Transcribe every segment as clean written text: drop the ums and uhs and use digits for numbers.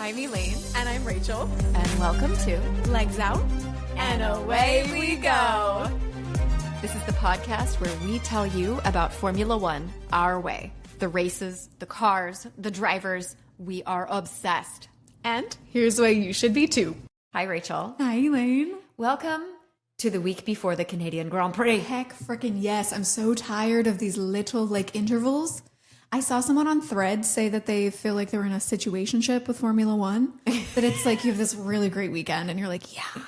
I'm Elaine. And I'm Rachel. And welcome to Legs Out. And Away We Go. This is the podcast where we tell you about Formula One our way. The races, the cars, the drivers. We are obsessed. And here's why you should be too. Hi, Rachel. Hi, Elaine. Welcome to the week before the Canadian Grand Prix. Heck freaking yes. I'm so tired of these little intervals. I saw someone on Threads say that they feel like they were in a situationship with Formula One. That it's like you have this really great weekend and you're like, yeah,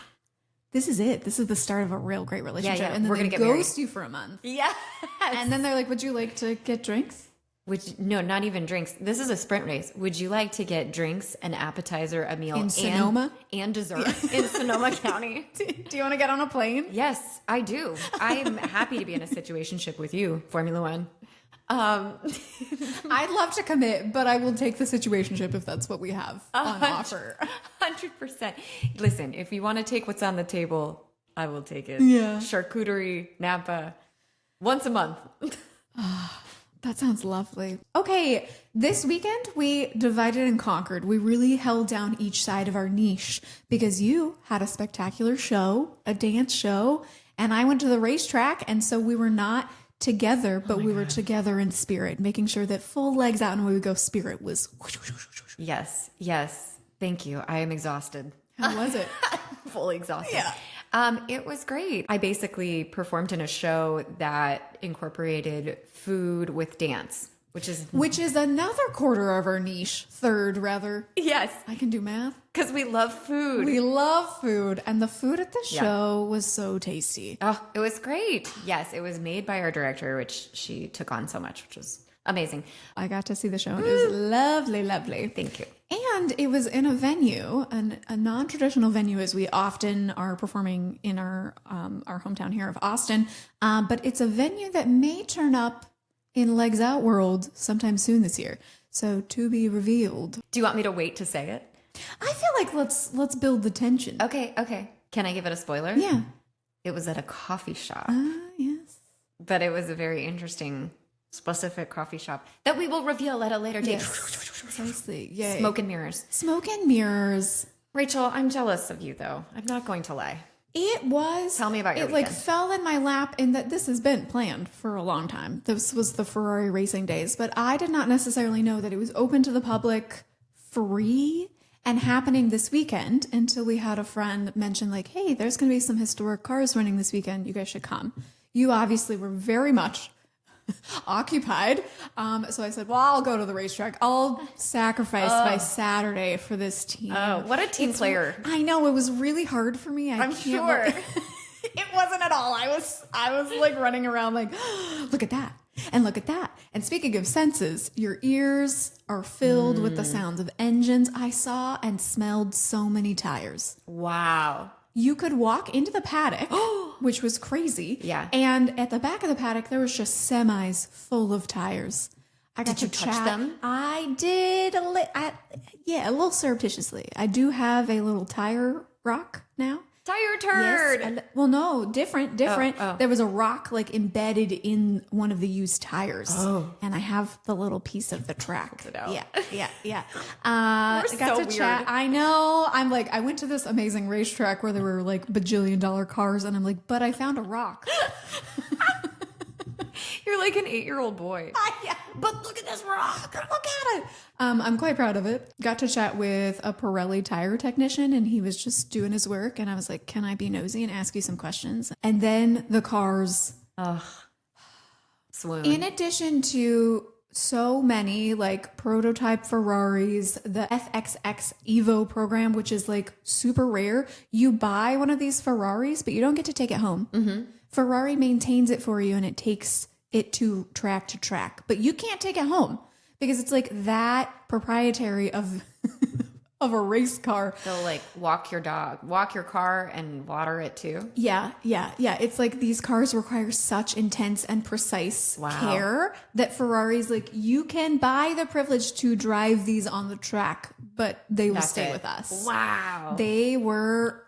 this is it. This is the start of a real great relationship. Yeah. And then we're they gonna get ghost married. You for a month. Yeah. And then they're like, would you like to get drinks? No, not even drinks. This is a sprint race. Would you like to get drinks, an appetizer, a meal, In Sonoma? and dessert in Sonoma County? Do you want to get on a plane? Yes, I do. I am happy to be in a situationship with you, Formula One. I'd love to commit, but I will take the situationship if that's what we have on offer. 100%. Listen, if you want to take what's on the table, I will take it. Yeah. Charcuterie, Napa, once a month. That sounds lovely. Okay, this weekend we divided and conquered. We really held down each side of our niche because you had a spectacular show, a dance show, and I went to the racetrack, and so we were not together, but we were together in spirit, making sure that full legs out and away we go spirit was. Yes. Thank you. I am exhausted. How was it? Fully exhausted. Yeah. It was great. I basically performed in a show that incorporated food with dance, which is another quarter of our niche, third rather. Yes, I can do math. because we love food. We love food, and the food at the show was so tasty. Oh, it was great. Yes, it was made by our director, which she took on so much, which was amazing. I got to see the show, and it was lovely, lovely. Thank you. And it was in a venue, a non-traditional venue, as we often are performing in our hometown here of Austin. But it's a venue that may turn up in Legs Out World sometime soon this year. So to be revealed. Do you want me to wait to say it? I feel like let's build the tension. Okay. Can I give it a spoiler? Yeah. It was at a coffee shop, Yes. but it was a very interesting, specific coffee shop that we will reveal at a later date. Yes. Precisely. Yay. Smoke and mirrors. Smoke and mirrors. Rachel, I'm jealous of you, though. I'm not going to lie. It was. Tell me about your It weekend. fell in my lap in that this has been planned for a long time. This was the Ferrari Racing Days, but I did not necessarily know that it was open to the public, free, and happening this weekend until we had a friend mention like, hey, there's going to be some historic cars running this weekend. You guys should come. You obviously were very much occupied. So I said, well, I'll go to the racetrack. I'll sacrifice my Saturday for this team. Oh, what a team player. I know, it was really hard for me. I'm sure. It wasn't at all. I was like running around like, look at that. And look at that. And speaking of senses, your ears are filled with the sounds of engines. I saw and smelled so many tires. Wow. You could walk into the paddock, which was crazy. Yeah. And at the back of the paddock, there was just semis full of tires. I got Did you to touch chat. them? I did a little surreptitiously. I do have a little tire rock now. Tire turd. Yes. Well, no, different. Oh. There was a rock like embedded in one of the used tires. Oh. And I have the little piece of the track. It out. Yeah. We're Got so to weird. chat. I know. I'm like, I went to this amazing racetrack where there were like bajillion-dollar cars, and I'm like, but I found a rock. You're like an 8-year-old boy. Yeah. But look at this rock. Look at it. I'm quite proud of it. Got to chat with a Pirelli tire technician, and he was just doing his work. And I was like, can I be nosy and ask you some questions? And then the cars. Ugh. Swoon. In addition to so many like prototype Ferraris, the FXX Evo program, which is like super rare. You buy one of these Ferraris, but you don't get to take it home. Mm-hmm. Ferrari maintains it for you, and it takes it to track, but you can't take it home because it's like that proprietary of a race car. They'll like walk your car and water it too. Yeah. It's like these cars require such intense and precise care that Ferrari's like, you can buy the privilege to drive these on the track, but they will stay with us. Wow. They were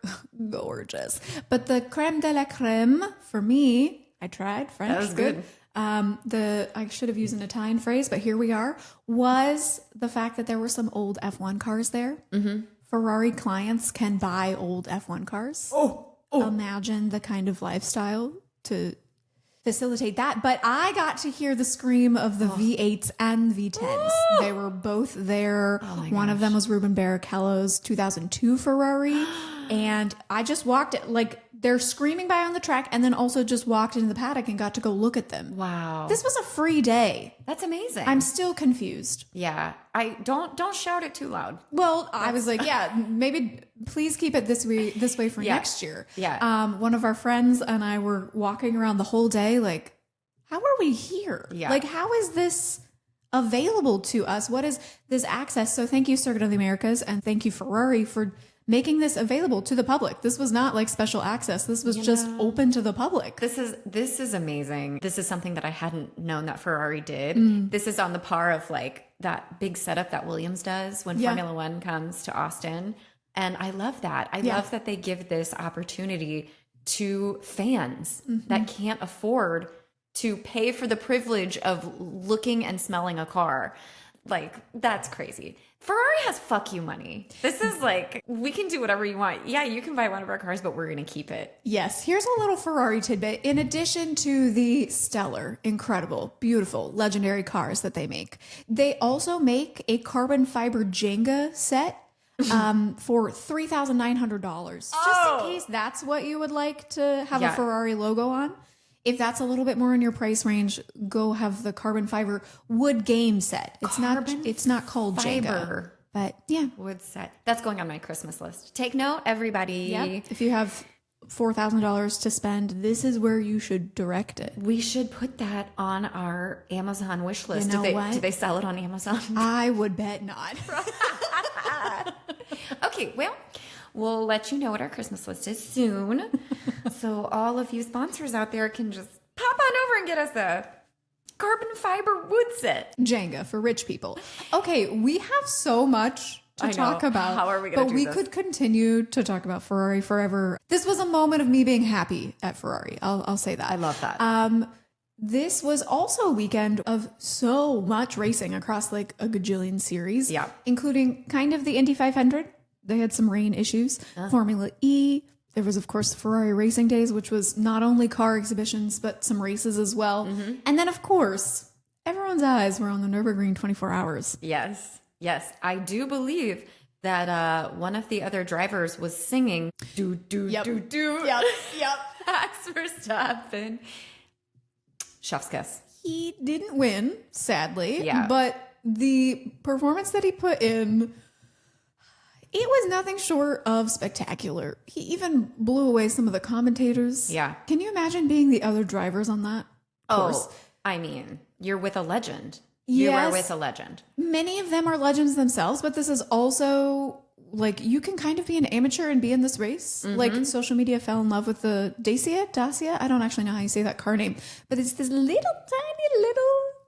gorgeous. But the creme de la creme for me, I tried French. That was good. I should have used an Italian phrase, but here we are, was the fact that there were some old F1 cars there. Mm-hmm. Ferrari clients can buy old F1 cars. Oh. Imagine the kind of lifestyle to facilitate that. But I got to hear the scream of the V8s and V10s. They were both there. One of them was Ruben Barrichello's 2002 Ferrari. And I just walked it, like, they're screaming by on the track, and then also just walked into the paddock and got to go look at them. Wow. This was a free day. That's amazing. I'm still confused. Yeah. I don't shout it too loud. Well, I was like, yeah, maybe please keep it this way for next year. Yeah. One of our friends and I were walking around the whole day like, how are we here? Yeah. Like, how is this available to us? What is this access? So thank you, Circuit of the Americas, and thank you, Ferrari, for making this available to the public. This was not like special access. This was just open to the public. This is amazing. This is something that I hadn't known that Ferrari did. This is on the par of like that big setup that Williams does when Formula One comes to Austin. And I love that. I love that they give this opportunity to fans that can't afford to pay for the privilege of looking and smelling a car. Like, that's crazy. Ferrari has fuck you money. This is like, we can do whatever you want. Yeah, you can buy one of our cars, but we're going to keep it. Yes. Here's a little Ferrari tidbit. In addition to the stellar, incredible, beautiful, legendary cars that they make, they also make a carbon fiber Jenga set for $3,900. Just in case that's what you would like to have a Ferrari logo on. If that's a little bit more in your price range, go have the carbon fiber wood game set. It's not called Jenga, but yeah, wood set. That's going on my Christmas list. Take note, everybody. Yep. If you have $4,000 to spend, this is where you should direct it. We should put that on our Amazon wish list. You know what? Do they sell it on Amazon? I would bet not. Okay, well, we'll let you know what our Christmas list is soon. So all of you sponsors out there can just pop on over and get us a carbon fiber wood set. Jenga for rich people. Okay, we have so much to talk about. How are we going to do this? But we could continue to talk about Ferrari forever. This was a moment of me being happy at Ferrari. I'll say that. I love that. This was also a weekend of so much racing across like a gajillion series. Yeah. Including kind of the Indy 500. They had some rain issues. Formula E. There was, of course, Ferrari Racing Days, which was not only car exhibitions, but some races as well. And then, of course, everyone's eyes were on the Nürburgring 24 hours. Yes. Yes. I do believe that one of the other drivers was singing, do, do, do, do. Yep. Max Verstappen. Chef's kiss. He didn't win, sadly. Yeah. But the performance that he put in... It was nothing short of spectacular. He even blew away some of the commentators. Yeah. Can you imagine being the other drivers on that course? Oh, I mean, you're with a legend. Yes. You are with a legend. Many of them are legends themselves, but this is also like you can kind of be an amateur and be in this race. Like social media fell in love with the Dacia. I don't actually know how you say that car name, but it's this little tiny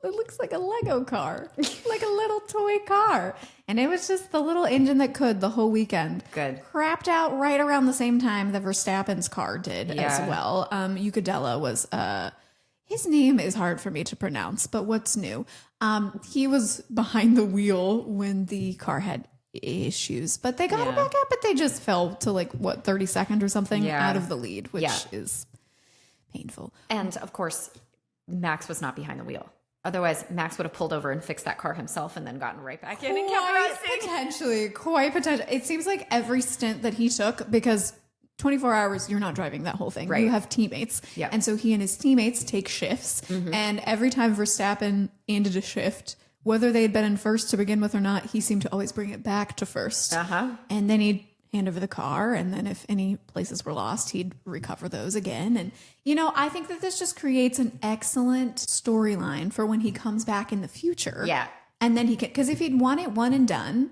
it looks like a Lego car, like a little toy car. And it was just the little engine that could the whole weekend. Good. Crapped out right around the same time that Verstappen's car did as well. Ucadella was, his name is hard for me to pronounce, but what's new? He was behind the wheel when the car had issues, but they got it back up, but they just fell to 32nd or something out of the lead, which is painful. And of course, Max was not behind the wheel. Otherwise, Max would have pulled over and fixed that car himself and then gotten right back in and kept racing. Quite potentially. It seems like every stint that he took, because 24 hours, you're not driving that whole thing. Right. You have teammates. Yeah. And so he and his teammates take shifts. And every time Verstappen ended a shift, whether they had been in first to begin with or not, he seemed to always bring it back to first. And then he'd hand over the car. And then if any places were lost, he'd recover those again. And, I think that this just creates an excellent storyline for when he comes back in the future. Yeah. And then he can, because if he'd won it one and done,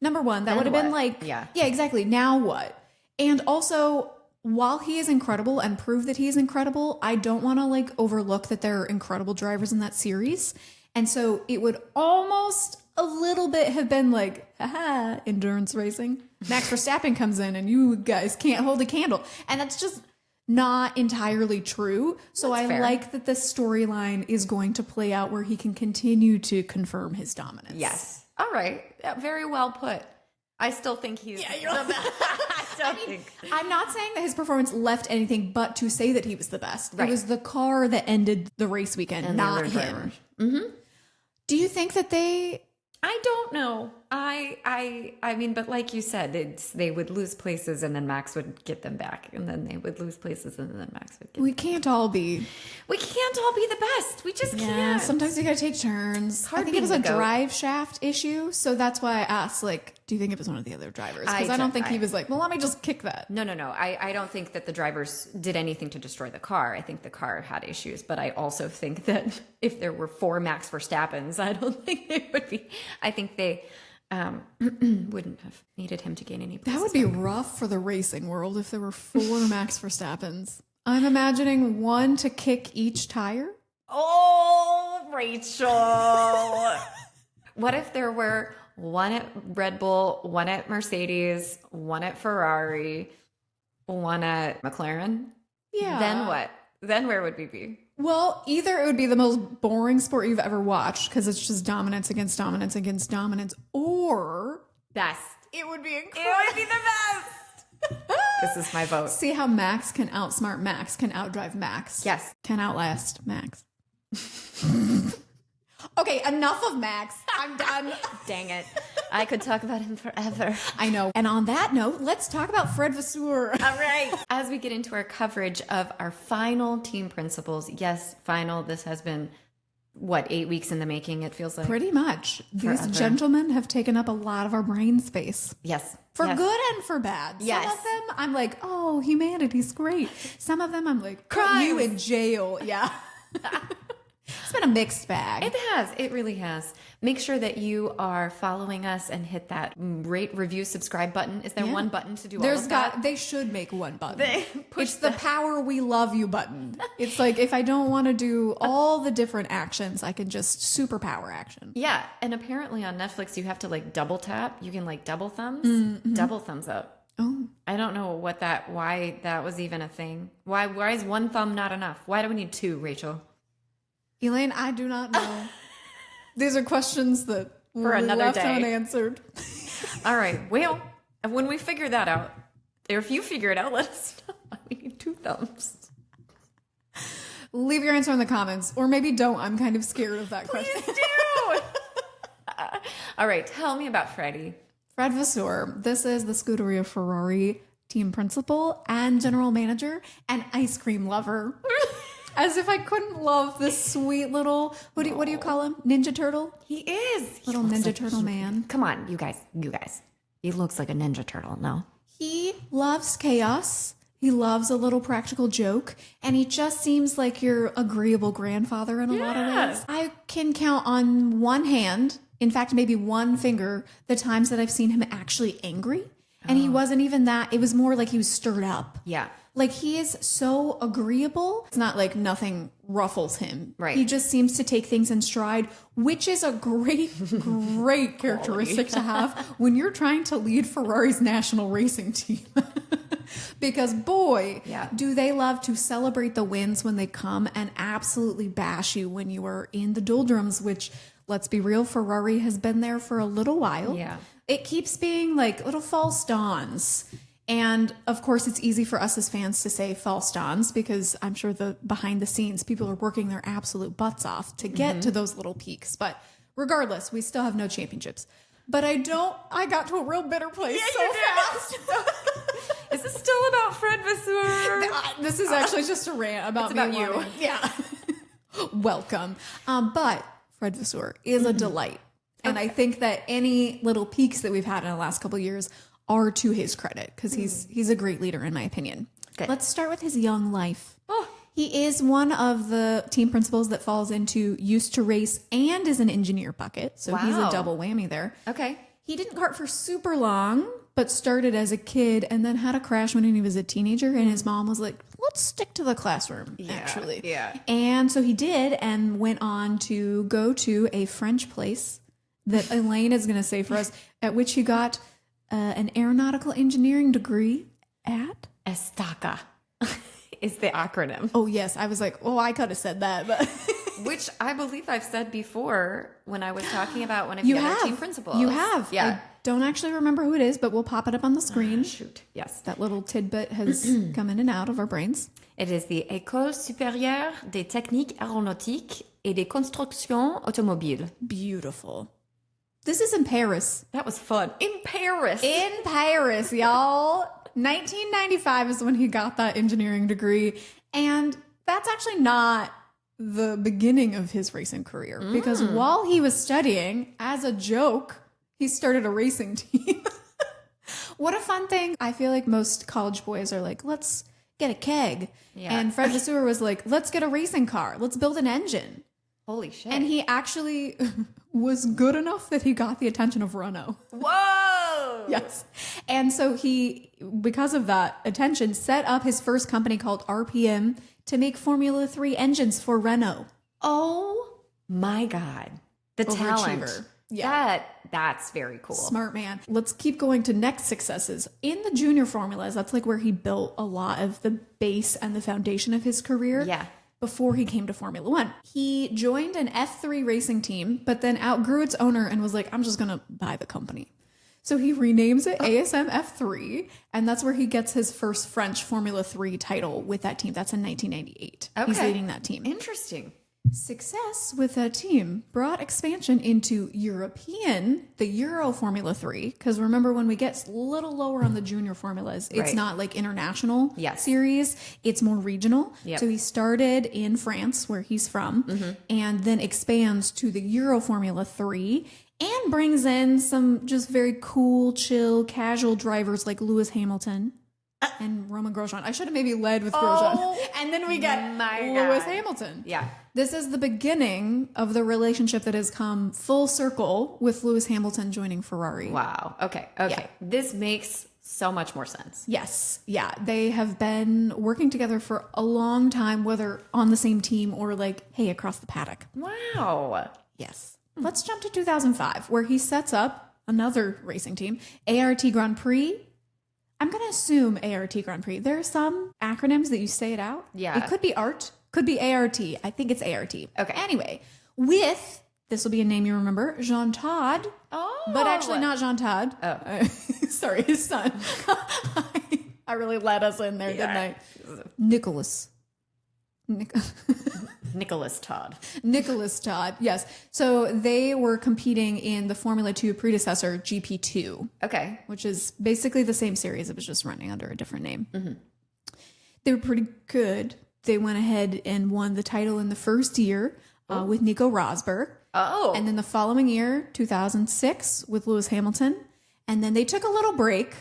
number one, that would have been like, yeah, exactly. Now what? And also, while he is incredible and prove that he is incredible, I don't want to overlook that there are incredible drivers in that series. And so it would almost a little bit have been haha, endurance racing. Max Verstappen comes in and you guys can't hold a candle. And that's just not entirely true. So That's I fair. like that this storyline is going to play out where he can continue to confirm his dominance. Yes. All right. Very well put. I still think he's the best. I'm not saying that his performance left anything but to say that he was the best. Right. It was the car that ended the race weekend, And not the other him. drivers. Do you think that they... I don't know. I mean, but like you said, they would lose places and then Max would get them back, and then they would lose places and then Max would get. We can't all be... We can't all be the best. We just can't. Sometimes you gotta take turns. Hard I think it was a being the GOAT. drive shaft issue, so that's why I asked, like, do you think it was one of the other drivers? Because I don't think he was like, well, let me just kick that. No. I don't think that the drivers did anything to destroy the car. I think the car had issues, but I also think that if there were 4 Max Verstappens, I don't think they would be. I think they wouldn't have needed him to gain any places. That would be rough for the racing world if there were 4 Max Verstappens. I'm imagining one to kick each tire. Oh, Rachel. What if there were one at Red Bull, one at Mercedes, one at Ferrari, one at McLaren? Yeah. Then what? Then where would we be? Well, either it would be the most boring sport you've ever watched because it's just dominance against dominance against dominance, or Best. it would be incredible. It would be the best. This is my vote. See how Max can outsmart Max, can outdrive Max. Yes. Can outlast Max. Okay, enough of Max. I'm done. Dang it. I could talk about him forever. I know. And on that note, let's talk about Fred Vasseur. All right. As we get into our coverage of our final team principles, yes, final. This has been, 8 weeks in the making, it feels like? Pretty much. These Forever. gentlemen have taken up a lot of our brain space. Yes. For Yes. good and for bad. Yes. Some of them, I'm like, oh, humanity's great. Some of them, I'm like, put Crimes. you in jail. Yeah. It's been a mixed bag. It has. It really has. Make sure that you are following us and hit that rate, review, subscribe button. Is there Yeah. one button to do all There's of got, that? they should make one button. They push It's the power we love you button. It's like, if I don't want to do all the different actions, I can just superpower action. Yeah. And apparently on Netflix, you have to double tap. You can double thumbs. Double thumbs up. Oh, I don't know why that was even a thing. Why is one thumb not enough? Why do we need 2, Rachel? Elaine, I do not know. These are questions that will For be another left day. unanswered. All right. Well, when we figure that out, or if you figure it out, let us know. We need 2 thumbs. Leave your answer in the comments, or maybe don't. I'm kind of scared of that question. Please do. All right. Tell me about Freddie. Fred Vasseur. This is the Scuderia Ferrari team principal and general manager and ice cream lover. As if I couldn't love this sweet little, what do you call him? Ninja Turtle? He is. Little Ninja Turtle man. Come on, you guys. He looks like a Ninja Turtle, no? He loves chaos. He loves a little practical joke. And he just seems like your agreeable grandfather in a lot of ways. I can count on one hand, in fact, maybe one finger, the times that I've seen him actually angry. And he wasn't even that. It was more like he was stirred up. Yeah. Like, he is so agreeable. It's not like nothing ruffles him. Right. He just seems to take things in stride, which is a great characteristic to have when you're trying to lead Ferrari's national racing team. Because, boy, Yeah. do they love to celebrate the wins when they come and absolutely bash you when you are in the doldrums, which, let's be real, Ferrari has been there for a little while. Yeah. It keeps being like little false dawns. And of course, it's easy for us as fans to say false dawns because I'm sure the behind the scenes people are working their absolute butts off to get to those little peaks. But regardless, we still have no championships. But I got to a real bitter place so fast. Is this still about Fred Vasseur? This is actually just a rant about It's about me you. wanting- Yeah. Welcome. But Fred Vasseur is a delight. And I think that any little peaks that we've had in the last couple of years are to his credit because he's a great leader in my opinion. Good. Let's start with his young life. Oh. He is one of the team principals that falls into used to race and is an engineer bucket. So he's a Wow. double whammy there. Okay. He didn't kart for super long, but started as a kid and then had a crash when he was a teenager. And his mom was like, let's stick to the classroom, actually. yeah. And so he did and went on to go to a French place that Elaine is going to say for us, at which he got an aeronautical engineering degree at. Estaca is the acronym. Oh, yes. I was like, oh, I could have said that. But Which I believe I've said before when I was talking about one of the other team principals. You have. Yeah. I don't actually remember who it is, but we'll pop it up on the screen. Shoot. Yes. That little tidbit has come in and out of our brains. It is the École supérieure des techniques aéronautiques et des constructions automobiles. Beautiful. This is in Paris. That was fun. In Paris. In Paris, y'all. 1995 is when he got that engineering degree. And that's actually not the beginning of his racing career. Because while he was studying, as a joke, he started a racing team. What a fun thing. I feel like most college boys are like, let's get a keg. Yeah. And Fred Vasseur was like, let's get a racing car. Let's build an engine. Holy shit. And he actually was good enough that he got the attention of Renault. Whoa! Yes. And so he, because of that attention, set up his first company called RPM to make Formula 3 engines for Renault. Oh my God. The talent. Overachiever. Yeah. That's very cool. Smart man. Let's keep going to next successes. In the junior formulas, that's like where he built a lot of the base and the foundation of his career. Yeah. Before he came to Formula One. He joined an F3 racing team, but then outgrew its owner and was like, I'm just going to buy the company. So he renames it ASM F3, and that's where he gets his first French Formula 3 title with that team. That's in 1998. Okay. He's leading that team. Interesting. Success with that team brought expansion into the Euro Formula 3. Because remember, when we get a little lower on the junior formulas, it's not like international series. It's more regional. Yep. So he started in France, where he's from, and then expands to the Euro Formula 3 and brings in some just very cool, chill, casual drivers like Lewis Hamilton. And Roman Grosjean. I should have maybe led with Grosjean. And then we get Lewis Hamilton. Yeah. This is the beginning of the relationship that has come full circle with Lewis Hamilton joining Ferrari. Wow. Okay. Yeah. This makes so much more sense. Yes. Yeah. They have been working together for a long time, whether on the same team or like, hey, across the paddock. Wow. Yes. Let's jump to 2005, where he sets up another racing team, ART Grand Prix. I'm going to assume ART Grand Prix. There are some acronyms that you say it out. Yeah. It could be ART, could be ART. I think it's ART. Okay. Anyway, this will be a name you remember, Jean Todt. Oh. But actually not Jean Todt. Oh. Sorry, his son. I really let us in there, didn't I? Nicholas Todt. Nicholas Todt, yes. So they were competing in the Formula 2 predecessor, GP2. Okay. Which is basically the same series. It was just running under a different name. Mm-hmm. They were pretty good. They went ahead and won the title in the first year with Nico Rosberg. Oh. And then the following year, 2006, with Lewis Hamilton. And then they took a little break.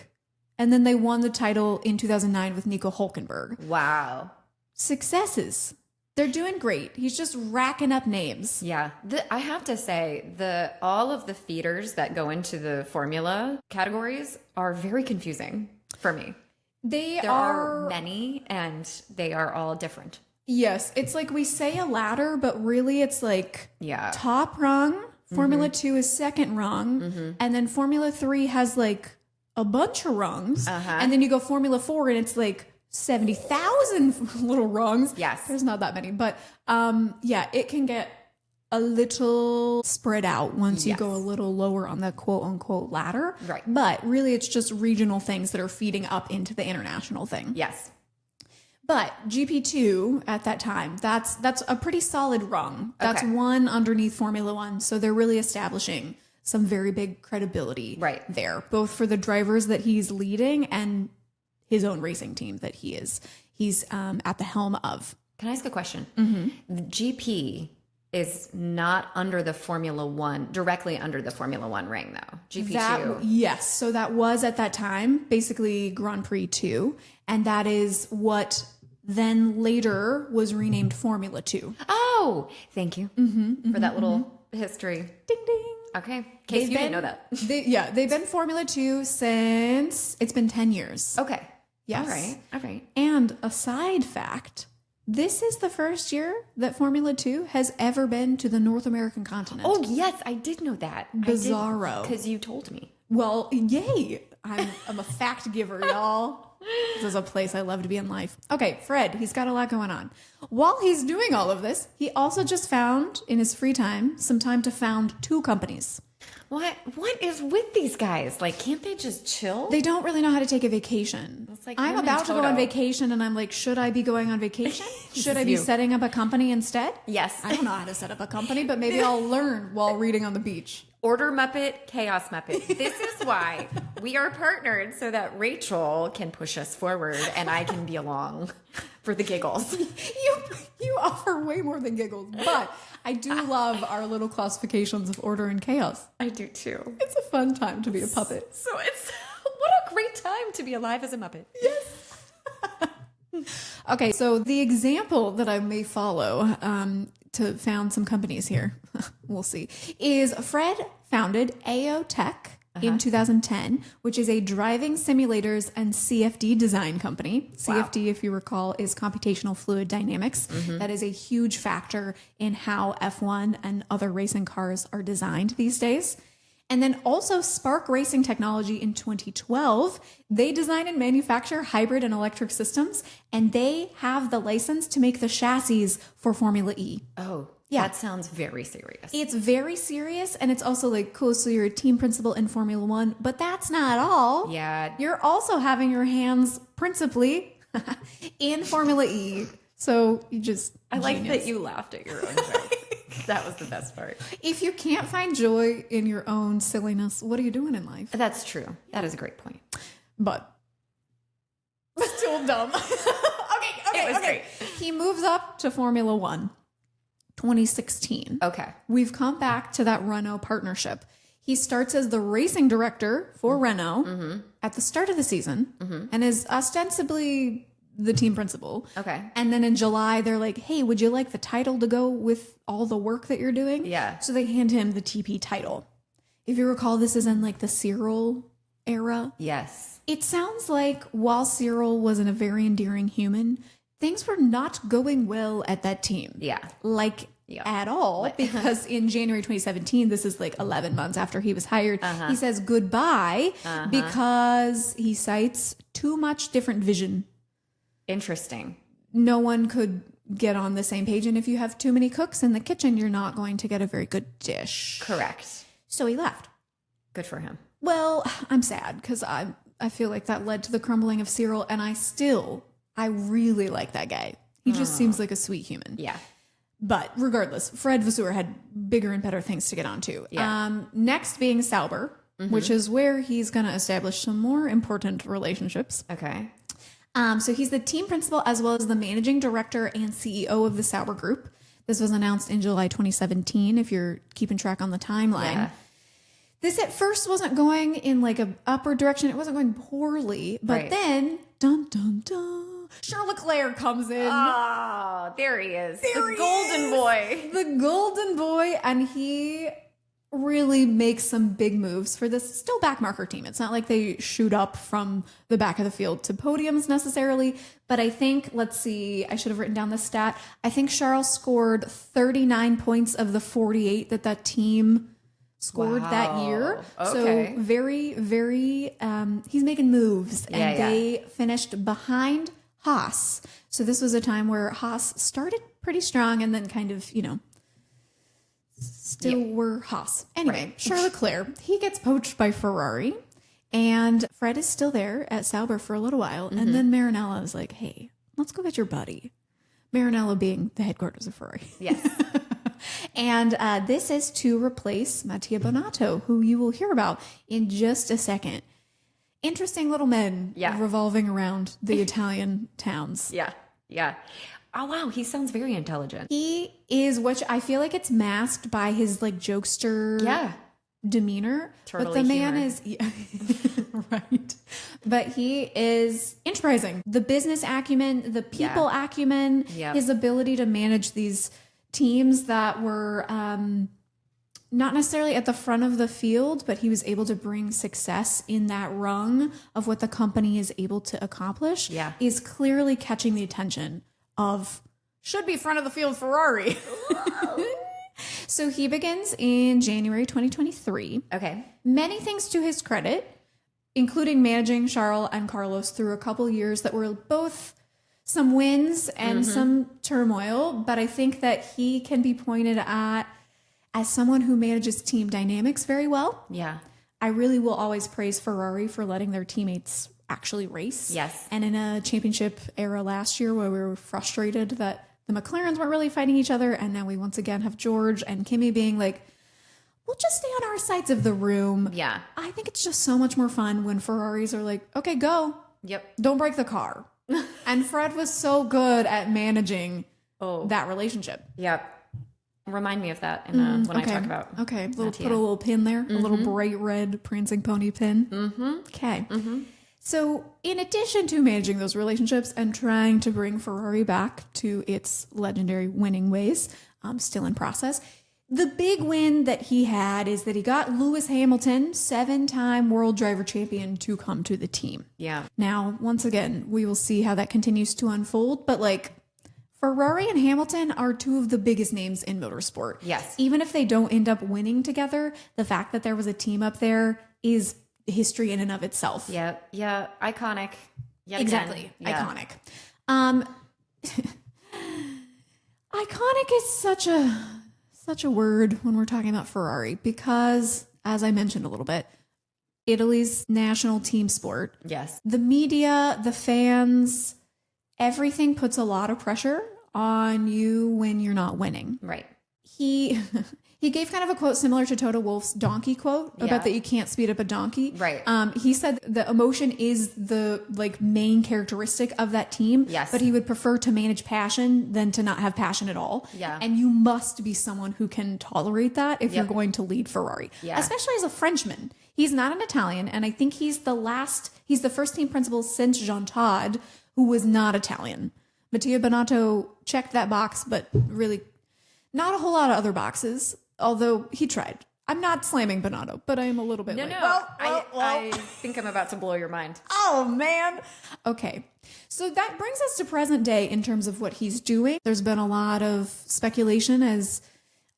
And then they won the title in 2009 with Nico Hülkenberg. Wow. Successes. They're doing great. He's just racking up names. Yeah. I have to say, all of the feeders that go into the formula categories are very confusing for me. There are many, and they are all different. Yes. It's like we say a ladder, but really it's like top rung. Formula 2 is second rung. And then Formula 3 has like a bunch of rungs. And then you go Formula 4 and it's like 70,000 little rungs. Yes. There's not that many, but it can get a little spread out once you go a little lower on the quote unquote ladder. Right. But really it's just regional things that are feeding up into the international thing. Yes. But GP2 at that time, that's a pretty solid rung. That's one underneath Formula 1. So they're really establishing some very big credibility there, both for the drivers that he's leading and his own racing team that he's at the helm of. Can I ask a question? The GP is not under the Formula 1, directly under the Formula 1 ring, though. GP2. Yes. So that was at that time basically Grand Prix 2. And that is what then later was renamed Formula 2. Oh, thank you for that little history. Ding, ding. Okay. In case you didn't know that. They've been Formula 2 since it's been 10 years. Okay. Yes. All right. And a side fact, this is the first year that Formula 2 has ever been to the North American continent. Oh, yes. I did know that. Bizarro. Because you told me. Well, yay. I'm a fact giver, y'all. This is a place I love to be in life. Okay, Fred, he's got a lot going on. While he's doing all of this, he also just found, in his free time, some time to found 2 companies. What is with these guys? Like, can't they just chill? They don't really know how to take a vacation. It's like I'm about to go on vacation, and I'm like, should I be going on vacation? Should I be setting up a company instead? Yes. I don't know how to set up a company, but maybe I'll learn while reading on the beach. Order Muppet, Chaos Muppet. This is why we are partnered, so that Rachel can push us forward and I can be along for the giggles. You offer way more than giggles, but I do love our little classifications of order and chaos. I do too. It's a fun time to be a puppet. So it's what a great time to be alive as a Muppet. Yes. Okay, so the example that I may follow to found some companies here, we'll see, is Fred founded AO Tech in 2010, which is a driving simulators and CFD design company. Wow. CFD, if you recall, is computational fluid dynamics. That is a huge factor in how F1 and other racing cars are designed these days. And then also Spark Racing Technology in 2012. They design and manufacture hybrid and electric systems, and they have the license to make the chassis for Formula E. Oh, yeah. That sounds very serious. It's very serious, and it's also like, cool, so you're a team principal in Formula One, but that's not all. Yeah. You're also having your hands principally in Formula E. So you just... I like that you laughed at your own joke. That was the best part. If you can't find joy in your own silliness, what are you doing in life? That's true. That is a great point. But still dumb. Okay. Great. He moves up to Formula One, 2016. Okay. We've come back to that Renault partnership. He starts as the racing director for Renault at the start of the season and is ostensibly the team principal. Okay. And then in July, they're like, hey, would you like the title to go with all the work that you're doing? Yeah. So they hand him the TP title. If you recall, this is in like the Cyril era. Yes. It sounds like while Cyril wasn't a very endearing human, things were not going well at that team. Yeah. At all, because in January 2017, this is like 11 months after he was hired, he says goodbye because he cites too much different vision. Interesting. No one could get on the same page. And if you have too many cooks in the kitchen, you're not going to get a very good dish. Correct. So he left. Good for him. Well, I'm sad because I feel like that led to the crumbling of Cyril. And I really like that guy. He just seems like a sweet human. Yeah. But regardless, Fred Vasseur had bigger and better things to get onto. Yeah. Next being Sauber, which is where he's going to establish some more important relationships. Okay. So he's the team principal as well as the managing director and CEO of the Sauber Group. This was announced in July 2017, if you're keeping track on the timeline. Yeah. This at first wasn't going in like an upward direction. It wasn't going poorly. But then, dun, dun, dun, Charles Leclerc comes in. Oh, there he is. The golden boy. The golden boy. And he really makes some big moves for this still backmarker team. It's not like they shoot up from the back of the field to podiums necessarily, but I think, let's see, I should have written down the stat. I think Charles scored 39 points of the 48 that team scored that year. Okay. So very, very, he's making moves, and they finished behind Haas. So this was a time where Haas started pretty strong and then kind of, still were Haas. Anyway, Charles Leclerc, he gets poached by Ferrari, and Fred is still there at Sauber for a little while. And then Maranello is like, hey, let's go get your buddy. Maranello being the headquarters of Ferrari. Yes. And this is to replace Mattia Binotto, who you will hear about in just a second. Interesting little men revolving around the Italian towns. Yeah. Yeah. Oh, wow. He sounds very intelligent. He is, which I feel like it's masked by his like jokester demeanor. Turtle-y but the man humor. is, right. But he is enterprising. The business acumen, the people acumen, his ability to manage these teams that were not necessarily at the front of the field, but he was able to bring success in that rung of what the company is able to accomplish. Yeah. Is clearly catching the attention of should be front of the field Ferrari. So he begins in January 2023. Okay. Many things to his credit. including managing Charles and Carlos through a couple years that were both some wins and some turmoil. But I think that he can be pointed at as someone who manages team dynamics very well. Yeah. I really will always praise Ferrari for letting their teammates actually race. Yes. And in a championship era last year where we were frustrated that the McLarens weren't really fighting each other, and now we once again have George and Kimi being like, we'll just stay on our sides of the room. Yeah. I think it's just so much more fun when Ferraris are like, okay, go. Yep. Don't break the car. And Fred was so good at managing that relationship. Yep. Remind me of that when I talk about Okay, Mattia. put a little pin there, a little bright red prancing pony pin. Okay. So in addition to managing those relationships and trying to bring Ferrari back to its legendary winning ways, still in process, the big win that he had is that he got Lewis Hamilton, 7-time world driver champion, to come to the team. Yeah. Now, once again, we will see how that continues to unfold, but like Ferrari and Hamilton are two of the biggest names in motorsport. Yes. Even if they don't end up winning together, the fact that there was a team up there is history in and of itself. Yeah. Yeah. Iconic. Yet Exactly. Again. Yeah. Iconic. Iconic is such a word when we're talking about Ferrari because, as I mentioned a little bit, Italy's national team sport. Yes. The media, the fans, everything puts a lot of pressure on you when you're not winning. Right. He gave kind of a quote similar to Toto Wolff's donkey quote about that you can't speed up a donkey. Right. He said the emotion is the like main characteristic of that team. Yes. But he would prefer to manage passion than to not have passion at all. Yeah. And you must be someone who can tolerate that if you're going to lead Ferrari. Yeah. Especially as a Frenchman. He's not an Italian, and I think he's the first team principal since Jean Todt who was not Italian. Mattia Binotto checked that box, but really not a whole lot of other boxes. Although he tried. I'm not slamming Binotto, but I am a little bit. No, like, no. well. I think I'm about to blow your mind. Oh, man. Okay. So that brings us to present day in terms of what he's doing. There's been a lot of speculation, as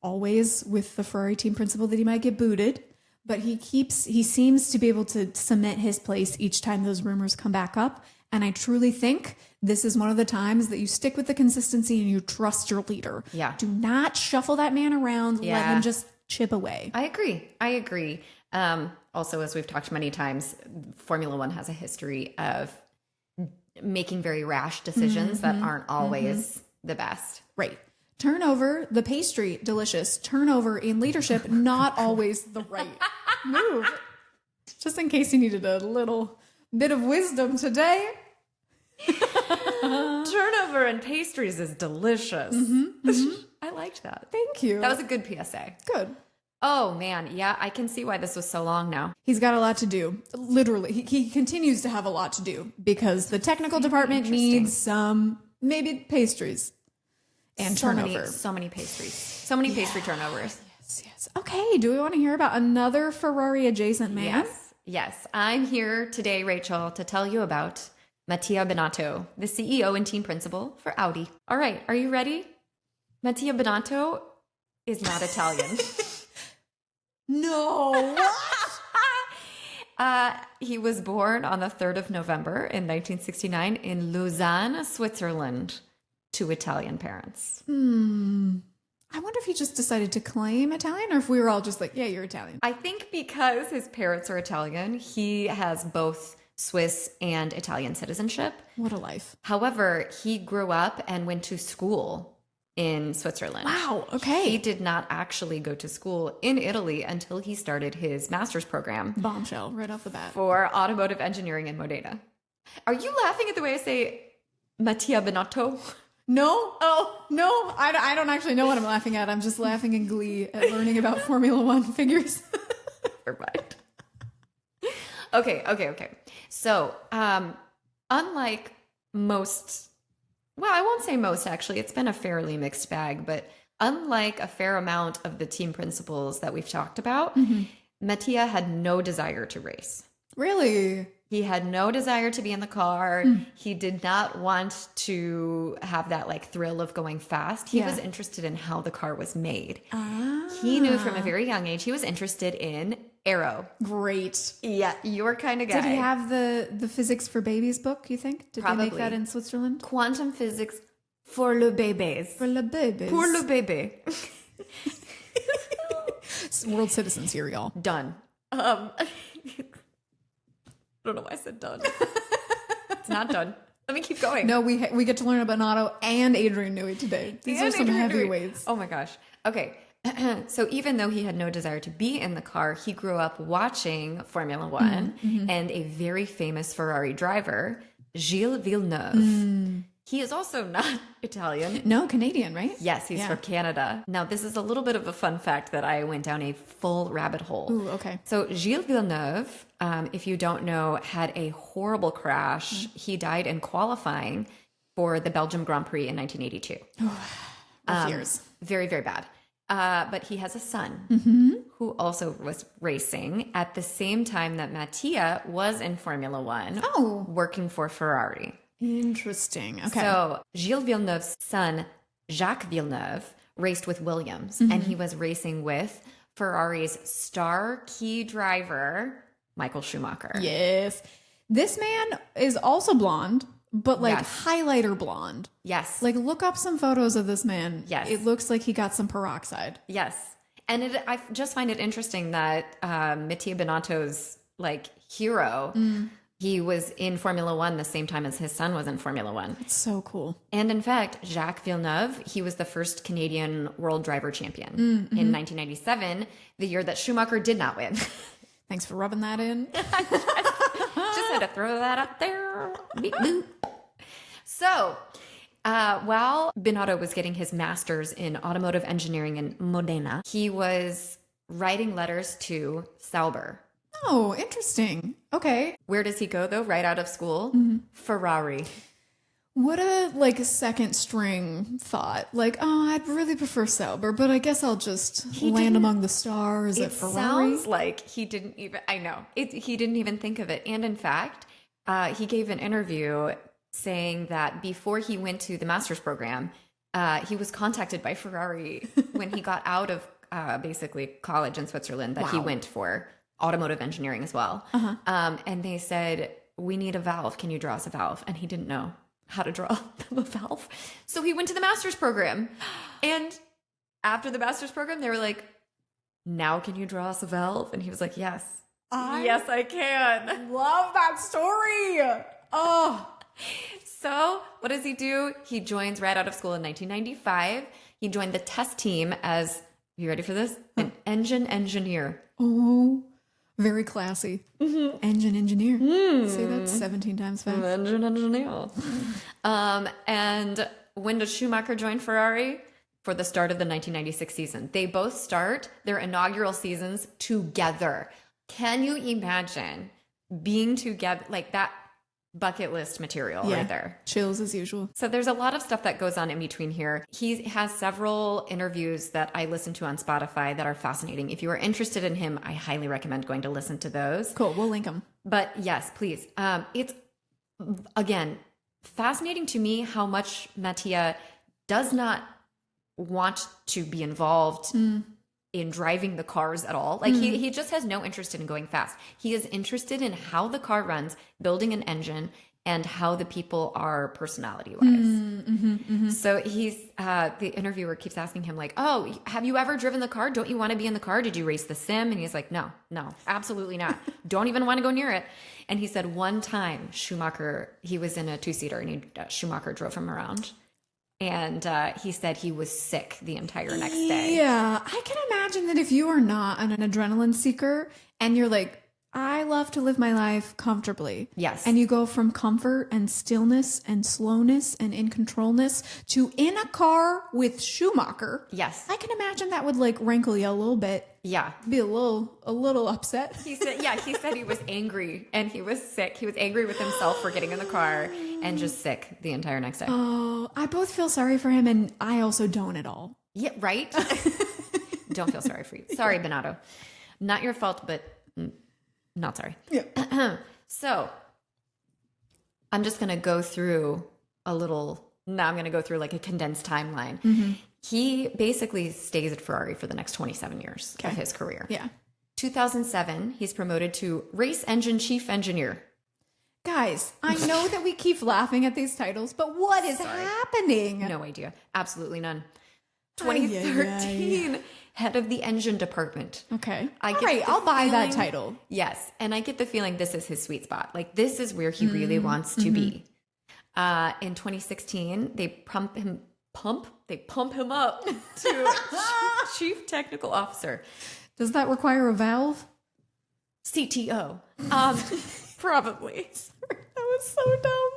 always, with the Ferrari team principal that he might get booted. But he seems to be able to cement his place each time those rumors come back up. And I truly think this is one of the times that you stick with the consistency and you trust your leader. Yeah. Do not shuffle that man around. Yeah. Let him just chip away. I agree. Also, as we've talked many times, Formula One has a history of making very rash decisions that aren't always the best. Right. Turnover, the pastry, delicious. Turnover in leadership, not always the right move. Just in case you needed a little bit of wisdom today. Turnover in pastries is delicious. I liked that. Thank you. That was a good PSA. Good. Oh, man. Yeah, I can see why this was so long now. He's got a lot to do. Literally, he continues to have a lot to do because the technical department needs some, maybe pastries and turnover. So many pastries. So many pastry turnovers. Yes. Okay, do we want to hear about another Ferrari adjacent man? Yes. I'm here today, Rachel, to tell you about Mattia Binotto, the CEO and team principal for Audi. All right, are you ready? Mattia Binotto is not Italian. No. He was born on the 3rd of November in 1969 in Lausanne, Switzerland, to Italian parents. I wonder if he just decided to claim Italian or if we were all just like, yeah, you're Italian. I think because his parents are Italian, he has both Swiss and Italian citizenship. What a life. However, he grew up and went to school in Switzerland. Wow, okay. He did not actually go to school in Italy until he started his master's program. Bombshell, right off the bat. For automotive engineering in Modena. Are you laughing at the way I say Mattia Binotto? No. Oh, no. I don't actually know what I'm laughing at. I'm just laughing in glee at learning about Formula One figures. Never mind. Okay. So, unlike most, well, I won't say most actually, it's been a fairly mixed bag, but unlike a fair amount of the team principals that we've talked about, Mattia had no desire to race. Really? He had no desire to be in the car. He did not want to have that like thrill of going fast. He was interested in how the car was made. He knew from a very young age he was interested in Aero. Great. Yeah, your kind of guy. Did he have the physics for babies book, you think? Did Probably. they make that in Switzerland? Quantum physics for le bébés. For le babies. Pour le bébé. World citizens here, y'all. Done. I don't know why I said done. It's not done. Let me keep going. No, we get to learn about Binotto and Adrian Newey today. These are some heavyweights. Oh my gosh. Okay. So even though he had no desire to be in the car, he grew up watching Formula One and a very famous Ferrari driver, Gilles Villeneuve. He is also not Italian. No, Canadian, right? Yes, he's from Canada. Now, this is a little bit of a fun fact that I went down a full rabbit hole. Ooh, okay. So Gilles Villeneuve, if you don't know, had a horrible crash. He died in qualifying for the Belgium Grand Prix in 1982. Years. Very, very bad. But he has a son who also was racing at the same time that Mattia was in Formula One, working for Ferrari. Interesting. Okay. So Gilles Villeneuve's son, Jacques Villeneuve, raced with Williams, and he was racing with Ferrari's star key driver, Michael Schumacher. Yes. This man is also blonde, but like highlighter blonde. Yes. Like look up some photos of this man. Yes. It looks like he got some peroxide. Yes. And I just find it interesting that Mattia Binotto's like hero, he was in Formula One the same time as his son was in Formula One. It's so cool. And in fact, Jacques Villeneuve, he was the first Canadian world driver champion in 1997, the year that Schumacher did not win. Thanks for rubbing that in. Just had to throw that out there. Beep, boop. So, while Binotto was getting his master's in automotive engineering in Modena, he was writing letters to Sauber. Oh, interesting. Okay. Where does he go, though, right out of school? Ferrari. What a like second string thought. Like, oh, I'd really prefer Sauber, but I guess I'll just land among the stars at Ferrari. It sounds like he didn't even, I know, he didn't even think of it. And in fact, he gave an interview saying that before he went to the master's program, he was contacted by Ferrari when he got out of basically college in Switzerland that he went for automotive engineering as well. And they said, we need a valve. Can you draw us a valve? And he didn't know how to draw them a valve. So he went to the master's program. And after the master's program, they were like, now can you draw us a valve? And he was like, yes. Yes, I can. Love that story. Oh. So what does he do? He joins right out of school in 1995. He joined the test team as, you ready for this? An engine engineer. Oh, very classy. Engine engineer. Say that 17 times fast. Engine engineer. And when does Schumacher join Ferrari? For the start of the 1996 season. They both start their inaugural seasons together. Can you imagine being together like that? Bucket list material right there. Chills as usual. So there's a lot of stuff that goes on in between here. He has several interviews that I listen to on Spotify that are fascinating. If you are interested in him, I highly recommend going to listen to those. Cool. We'll link them. But yes, please. It's, again, fascinating to me how much Mattia does not want to be involved in driving the cars at all. Like he just has no interest in going fast. He is interested in how the car runs, building an engine, and how the people are personality-wise. So he's the interviewer keeps asking him like, oh, have you ever driven the car? Don't you want to be in the car? Did you race the sim? And he's like, no, absolutely not. Don't even want to go near it. And he said one time Schumacher, he was in a two-seater and Schumacher drove him around. And he said he was sick the entire next day. Yeah, I can imagine that if you are not an adrenaline seeker and you're like, I love to live my life comfortably. Yes. And you go from comfort and stillness and slowness and in controlness to in a car with Schumacher. Yes. I can imagine that would like rankle you a little bit. Yeah. Be a little upset. He said he was angry and he was sick. He was angry with himself for getting in the car and just sick the entire next day. Oh, I both feel sorry for him and I also don't at all. Yeah, right? Don't feel sorry for you. Sorry, Binotto. Not your fault, but not sorry. Yeah. So I'm just going to go through I'm going to go through like a condensed timeline. He basically stays at Ferrari for the next 27 years of his career. Yeah. 2007, he's promoted to race engine chief engineer. Guys, I know that we keep laughing at these titles, but what is happening? No idea. Absolutely none. 2013, head of the engine department. Okay. I'll buy that title. Yes. And I get the feeling this is his sweet spot. Like, this is where he really wants to be. In 2016, they pump him up to chief technical officer. Does that require a valve? CTO. Probably. That was so dumb.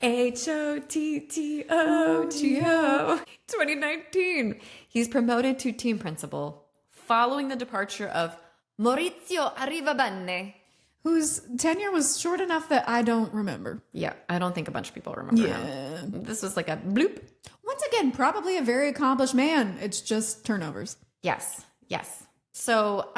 HOTTOGO. 2019. He's promoted to team principal following the departure of Maurizio Arrivabene, whose tenure was short enough that I don't remember. Yeah, I don't think a bunch of people remember him. This was like a bloop. Once again, probably a very accomplished man. It's just turnovers. Yes. So,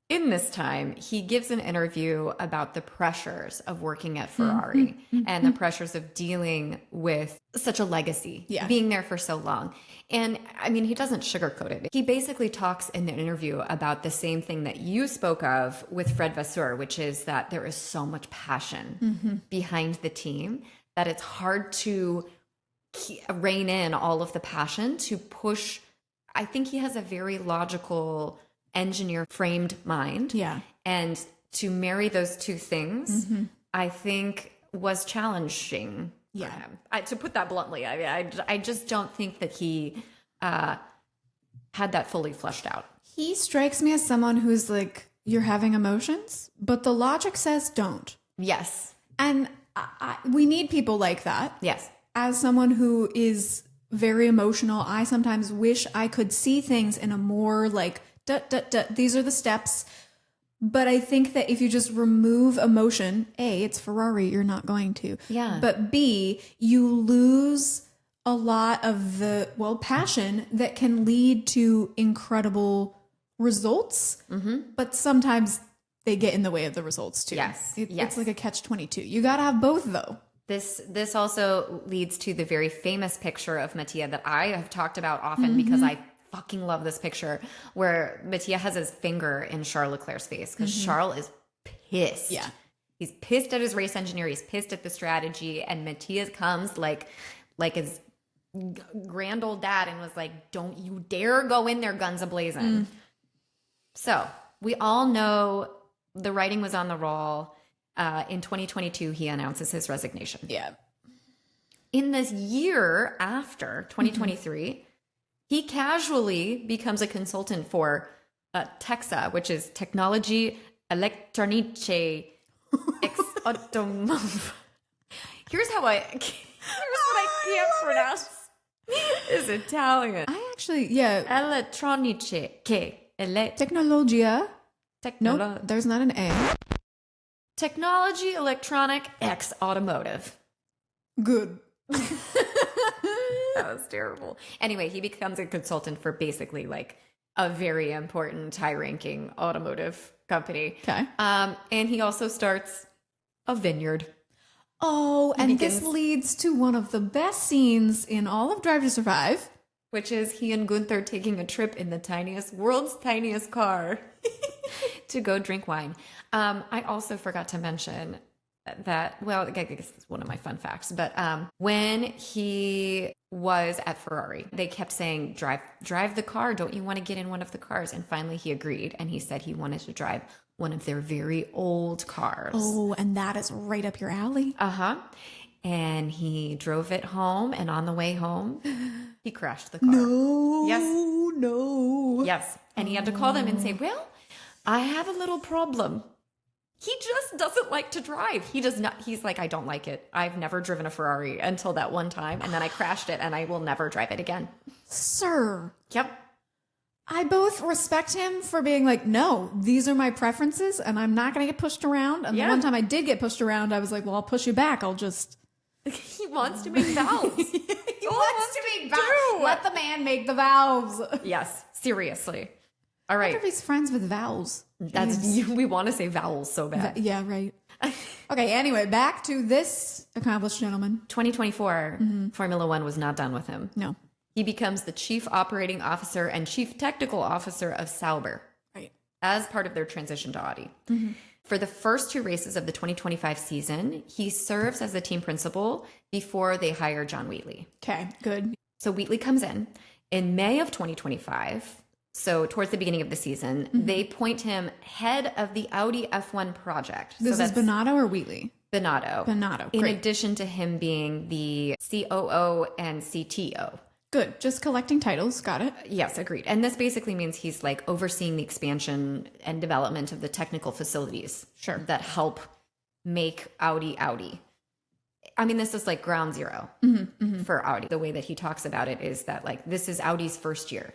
in this time, he gives an interview about the pressures of working at Ferrari and the pressures of dealing with such a legacy, being there for so long. And I mean, he doesn't sugarcoat it. He basically talks in the interview about the same thing that you spoke of with Fred Vasseur, which is that there is so much passion behind the team that it's hard to rein in all of the passion to push. I think he has a very logical engineer framed mind. Yeah. And to marry those two things, I think was challenging for him. To put that bluntly, I just don't think that he had that fully fleshed out. He strikes me as someone who's like, you're having emotions, but the logic says don't. Yes. And we need people like that. Yes. As someone who is very emotional, I sometimes wish I could see things in a more like, these are the steps. But I think that if you just remove emotion, A, it's Ferrari, you're not going to. Yeah. But B, you lose a lot of the, passion that can lead to incredible results. But sometimes they get in the way of the results too. Yes. It's like a catch-22. You got to have both though. This also leads to the very famous picture of Mattia that I have talked about often because I fucking love this picture where Mattia has his finger in Charles Leclerc's face because Charles is pissed. Yeah. He's pissed at his race engineer. He's pissed at the strategy. And Mattia comes like his grand old dad and was like, don't you dare go in there guns a-blazing. So we all know the writing was on the wall. In 2022, he announces his resignation. Yeah. In this year after 2023, he casually becomes a consultant for TEXA, which is Technology Electronice Ex Automobile. Here's what I can't pronounce. Is Italian. I actually, Electronice Tecnologia. Nope, there's not an A. Technology Electronic X Automotive. Good. That was terrible. Anyway, he becomes a consultant for basically like a very important high-ranking automotive company. Okay. And he also starts a vineyard. Oh, and this leads to one of the best scenes in all of Drive to Survive. Which is he and Gunther taking a trip in the world's tiniest car to go drink wine. I also forgot to mention that, I guess it's one of my fun facts, but when he was at Ferrari, they kept saying, drive the car. Don't you want to get in one of the cars? And finally he agreed. And he said he wanted to drive one of their very old cars. Oh, and that is right up your alley. And he drove it home. And on the way home, he crashed the car. No. Yes. And he had to call them and say, well, I have a little problem. He just doesn't like to drive. He does not. He's like, I don't like it. I've never driven a Ferrari until that one time. And then I crashed it and I will never drive it again. Sir. Yep. I both respect him for being like, no, these are my preferences and I'm not going to get pushed around. And the one time I did get pushed around, I was like, well, I'll push you back. I'll just. He wants to make valves. He wants to make valves. Let the man make the valves. Yes. Seriously. All right. I wonder if he's friends with vowels. We want to say vowels so bad. Yeah, right. Okay, anyway, back to this accomplished gentleman. 2024, Formula One was not done with him. No. He becomes the chief operating officer and chief technical officer of Sauber. Right. as part of their transition to Audi. For the first 2 races of the 2025 season, he serves as the team principal before they hire John Wheatley. Okay, good. So Wheatley comes in May of 2025. So towards the beginning of the season, they appoint him head of the Audi F1 project. This is Binotto or Wheatley? Binotto. Binotto, in great. addition to him being the COO and CTO. Good. Just collecting titles. Got it. Yes, agreed. And this basically means he's like overseeing the expansion and development of the technical facilities that help make Audi Audi. I mean, this is like ground zero for Audi. The way that he talks about it is that like, this is Audi's first year.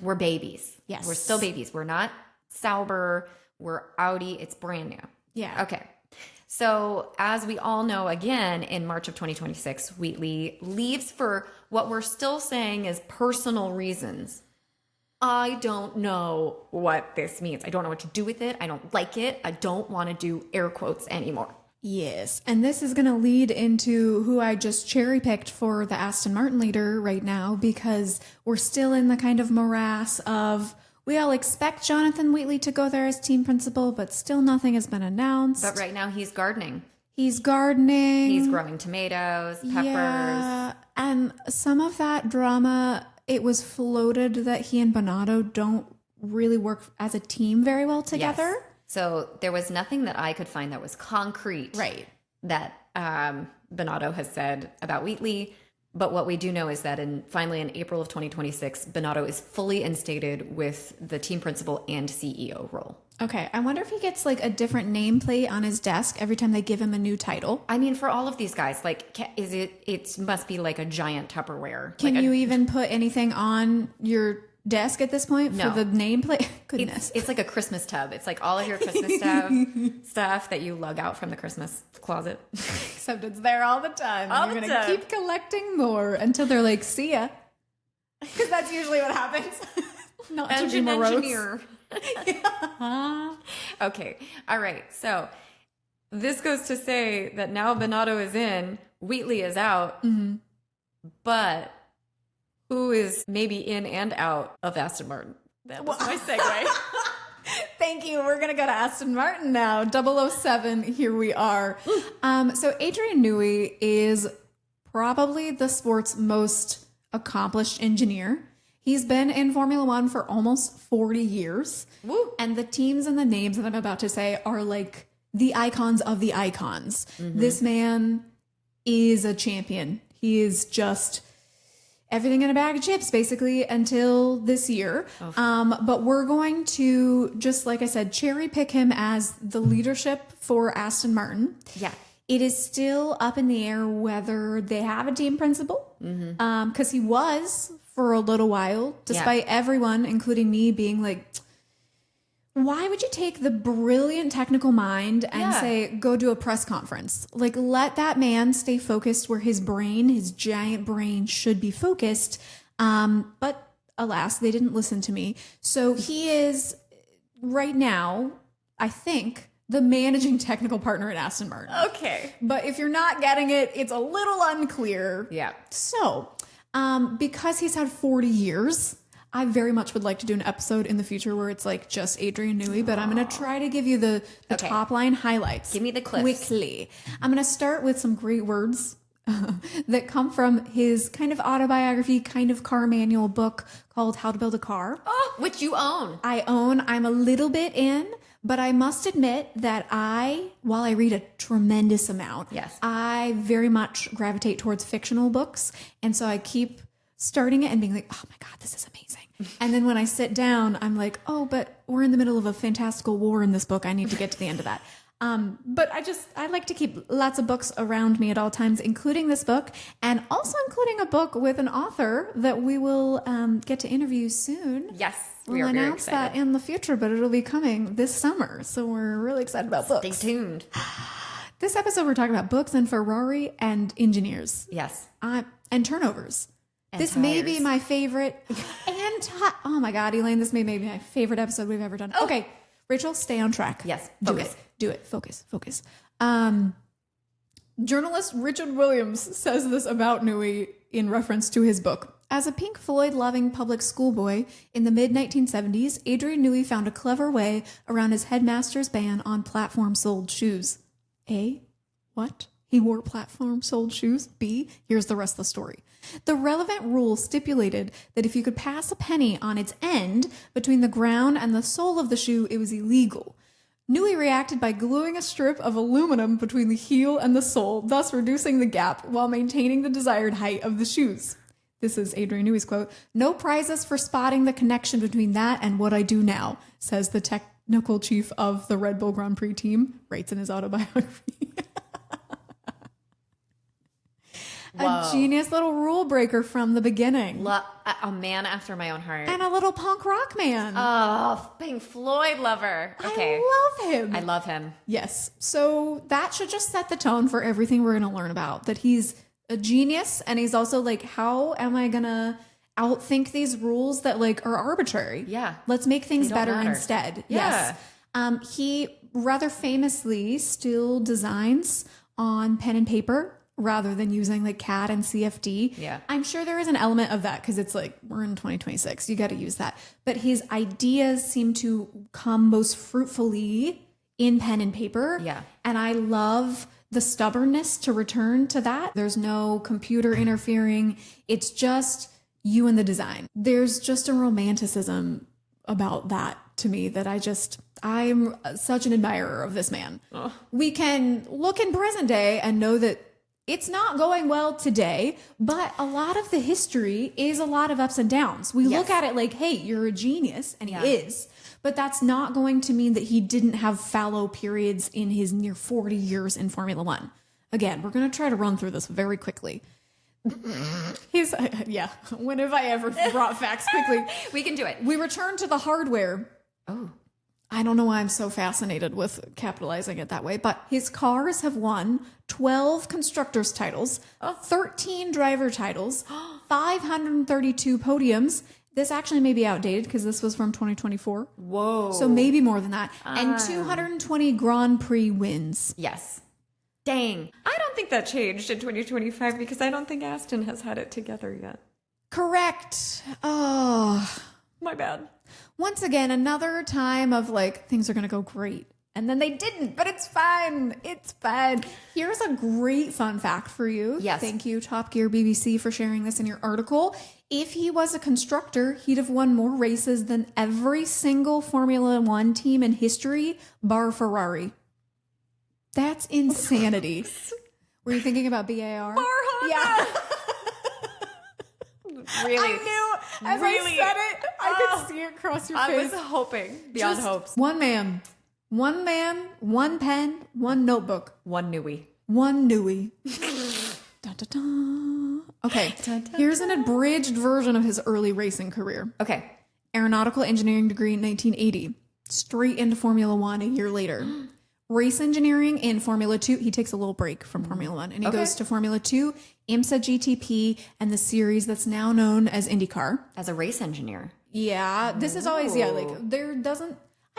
We're babies. Yes. We're still babies. We're not Sauber. We're Audi. It's brand new. Yeah. Okay. So as we all know, again, in March of 2026, Wheatley leaves for what we're still saying is personal reasons. I don't know what this means. I don't know what to do with it. I don't like it. I don't want to do air quotes anymore. Yes. And this is going to lead into who I just cherry picked for the Aston Martin leader right now, because we're still in the kind of morass of, we all expect Jonathan Wheatley to go there as team principal, but still nothing has been announced. But right now he's gardening. He's gardening. He's growing tomatoes, peppers. Yeah. And some of that drama, it was floated that he and Binotto don't really work as a team very well together. Yes. So there was nothing that I could find that was concrete. Right. That Binotto has said about Wheatley. But what we do know is that finally in April of 2026, Binotto is fully instated with the team principal and CEO role. Okay. I wonder if he gets like a different nameplate on his desk every time they give him a new title. I mean, for all of these guys, like, it must be like a giant Tupperware. Can like you even put anything on your desk at this point for the nameplate? Goodness. It's like a Christmas tub. It's like all of your Christmas stuff that you lug out from the Christmas closet. Except it's there all the time. All You're the going to time. keep collecting more until they're like, see ya. Because that's usually what happens. Not to be morose. Engineer. Okay. All right. So this goes to say that now Binotto is in, Wheatley is out, but who is maybe in and out of Aston Martin? That was my segue. Thank you. We're going to go to Aston Martin now. 007. Here we are. So Adrian Newey is probably the sport's most accomplished engineer. He's been in Formula One for almost 40 years. Woo. And the teams and the names that I'm about to say are like the icons of the icons. This man is a champion. He is just everything in a bag of chips, basically, until this year. But we're going to, just like I said, cherry pick him as the leadership for Aston Martin. Yeah. It is still up in the air whether they have a team principal, because he was for a little while, despite everyone, including me, being like, why would you take the brilliant technical mind and say, go do a press conference? Like, let that man stay focused where his brain, his giant brain, should be focused. But alas, they didn't listen to me. So he is right now, I think, the managing technical partner at Aston Martin. Okay. But if you're not getting it, it's a little unclear. Yeah. So, because he's had 40 years, I very much would like to do an episode in the future where it's like just Adrian Newey, but I'm going to try to give you the top line highlights. Give me the clips. Quickly. I'm going to start with some great words that come from his kind of autobiography, kind of car manual book called How to Build a Car. Oh, which you own. I own. I'm a little bit in, but I must admit that while I read a tremendous amount, I very much gravitate towards fictional books. And so I keep starting it and being like, oh my God, this is amazing. And then when I sit down, I'm like, oh, but we're in the middle of a fantastical war in this book. I need to get to the end of that. But I like to keep lots of books around me at all times, including this book, and also including a book with an author that we will get to interview soon. Yes, we'll announce that in the future, but it'll be coming this summer. So we're really excited about books. Stay tuned. This episode, we're talking about books and Ferrari and engineers. Yes. And turnovers. And this tires. may be my favorite. Oh my God, Elaine, this may be my favorite episode we've ever done. Oh. Okay, Rachel, stay on track. Yes, focus. Do it. Focus. Journalist Richard Williams says this about Newey in reference to his book. As a Pink Floyd-loving public schoolboy in the mid-1970s, Adrian Newey found a clever way around his headmaster's ban on platform-soled shoes. A. What? He wore platform-soled shoes? B. Here's the rest of the story. The relevant rule stipulated that if you could pass a penny on its end between the ground and the sole of the shoe, it was illegal. Newey reacted by gluing a strip of aluminum between the heel and the sole, thus reducing the gap while maintaining the desired height of the shoes. This is Adrian Newey's quote. "No prizes for spotting the connection between that and what I do now," says the technical chief of the Red Bull Grand Prix team, writes in his autobiography. A genius little rule breaker from the beginning. A man after my own heart. And a little punk rock man. Oh, Pink Floyd lover. Okay. I love him. I love him. Yes. So that should just set the tone for everything we're going to learn about. That he's a genius, and he's also like, how am I going to outthink these rules that like are arbitrary? Yeah. Let's make things better matter. instead. Yeah. Yes. He rather famously still designs on pen and paper rather than using like CAD and CFD. Yeah. I'm sure there is an element of that because it's like, we're in 2026. You got to use that. But his ideas seem to come most fruitfully in pen and paper. Yeah. And I love the stubbornness to return to that. There's no computer interfering. It's just you and the design. There's just a romanticism about that to me that I'm such an admirer of this man. Oh. We can look in present day and know that it's not going well today, but a lot of the history is a lot of ups and downs. We look at it like, hey, you're a genius, and he is, but that's not going to mean that he didn't have fallow periods in his near 40 years in Formula One. Again, we're going to try to run through this very quickly. When have I ever brought facts quickly? We can do it. We return to the hardware. Oh. I don't know why I'm so fascinated with capitalizing it that way, but his cars have won 12 constructors titles, 13 driver titles, 532 podiums. This actually may be outdated because this was from 2024. Whoa. So maybe more than that. And 220 Grand Prix wins. Yes. Dang. I don't think that changed in 2025 because I don't think Aston has had it together yet. Correct. Oh. My bad. Once again, another time of like, things are going to go great. And then they didn't, but it's fine. It's fine. Here's a great fun fact for you. Yes. Thank you, Top Gear BBC, for sharing this in your article. If he was a constructor, he'd have won more races than every single Formula One team in history, bar Ferrari. That's insanity. Were you thinking about BAR? Bar Honda. Yeah. Really? I knew as I said it, I could see it cross your face. I was hoping beyond hopes. One man, one pen, one notebook. One Newey. One Newey. Dun, dun, dun. Okay, here's an abridged version of his early racing career. Okay. Aeronautical engineering degree in 1980. Straight into Formula One a year later. Race engineering in Formula 2. He takes a little break from Formula 1 and he goes to Formula 2, IMSA GTP, and the series that's now known as IndyCar. As a race engineer. Yeah, this is always, I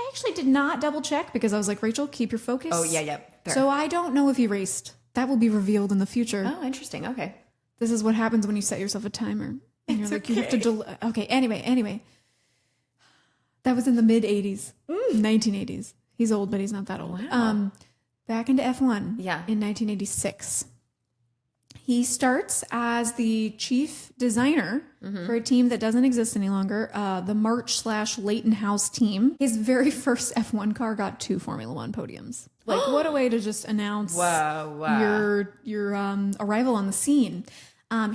actually did not double check because I was like, Rachel, keep your focus. Oh, yeah. Fair. So I don't know if he raced. That will be revealed in the future. Oh, interesting. Okay. This is what happens when you set yourself a timer. And you're like, you have to okay, anyway. That was in the mid-80s, 1980s. He's old, but he's not that old. Wow. Back into F1 in 1986. He starts as the chief designer for a team that doesn't exist any longer, the March/Leighton House team. His very first F1 car got 2 Formula One podiums. Like, what a way to just announce your arrival on the scene.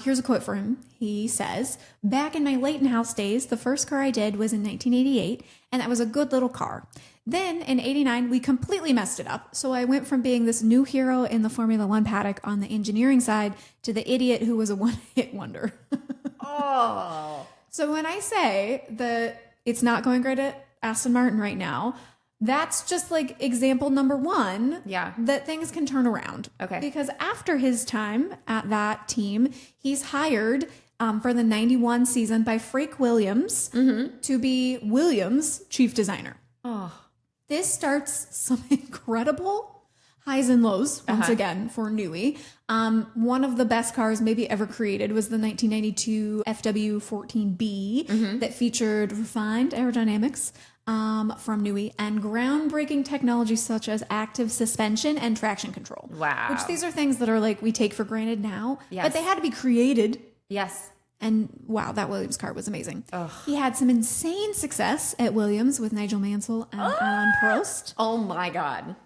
Here's a quote for him. He says, "Back in my Leighton House days, the first car I did was in 1988, and that was a good little car. Then in 89, we completely messed it up. So I went from being this new hero in the Formula One paddock on the engineering side to the idiot who was a one-hit wonder." Oh. So when I say that it's not going great at Aston Martin right now, that's just like example number 1. Yeah. That things can turn around. Okay. Because after his time at that team, he's hired for the 91 season by Frank Williams to be Williams' chief designer. Oh. This starts some incredible highs and lows once again for Newey. One of the best cars maybe ever created was the 1992 FW14B that featured refined aerodynamics from Newey and groundbreaking technology such as active suspension and traction control. Wow. Which these are things that are like we take for granted now, Yes. but they had to be created. Yes. And wow, that Williams car was amazing. Ugh. He had some insane success at Williams with Nigel Mansell and Alain Prost. Oh my God.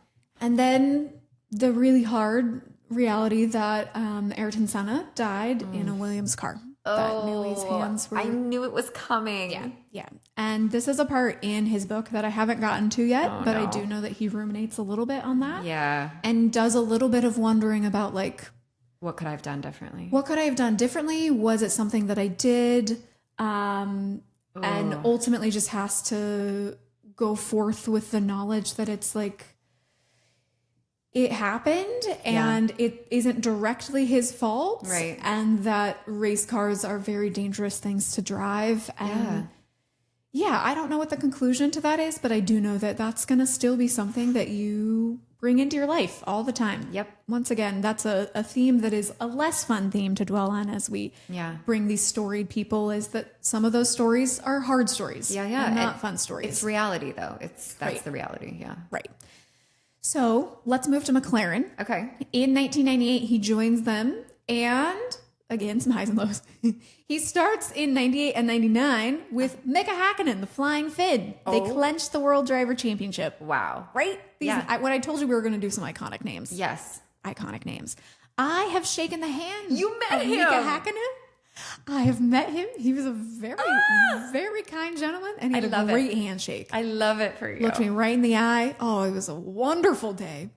And then the really hard reality that Ayrton Senna died in a Williams car. That Newey's hands were. I knew it was coming. Yeah. And this is a part in his book that I haven't gotten to yet, but no. I do know that he ruminates a little bit on that. Yeah. And does a little bit of wondering about like, What could I have done differently? what could I have done differently? Was it something that I did? And ultimately just has to go forth with the knowledge that it's like, it happened and it isn't directly his fault. Right. And that race cars are very dangerous things to drive. And yeah, I don't know what the conclusion to that is, but I do know that that's going to still be something that you bring into your life all the time. Yep. Once again, that's a theme that is a less fun theme to dwell on as we bring these storied people, is that some of those stories are hard stories. And not fun stories. It's reality though. That's the reality. Yeah. Right. So let's move to McLaren. Okay. In 1998, he joins them, and again, some highs and lows. He starts in 98 and 99 with Mika Hakkinen, the Flying Fid. They clinched the World Driver Championship. Wow. Right? When I told you we were going to do some iconic names. Yes. Iconic names. I have shaken the hand You met of him. Mika Hakkinen. I have met him. He was a very, very kind gentleman, and he had a great handshake. I love it for you. Looked me right in the eye. Oh, it was a wonderful day.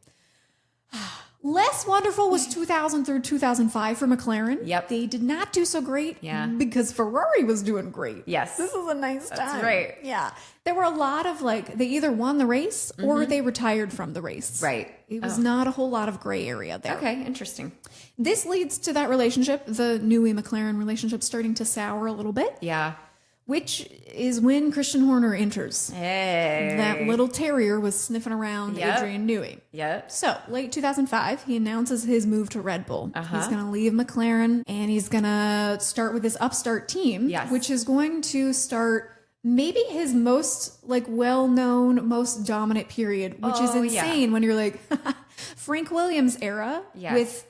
Less wonderful was 2000 through 2005 for McLaren. Yep. They did not do so great because Ferrari was doing great. Yes. This was a nice time. That's right. Yeah. There were a lot of like, they either won the race or they retired from the race. Right. It was not a whole lot of gray area there. Okay. Interesting. This leads to that relationship, the Newey McLaren relationship, starting to sour a little bit. Yeah. Which is when Christian Horner enters. Hey. That little terrier was sniffing around Adrian Newey. Yep. So, late 2005, he announces his move to Red Bull. He's going to leave McLaren, and he's going to start with this upstart team, which is going to start maybe his most like well-known, most dominant period, which is insane when you're like Frank Williams era with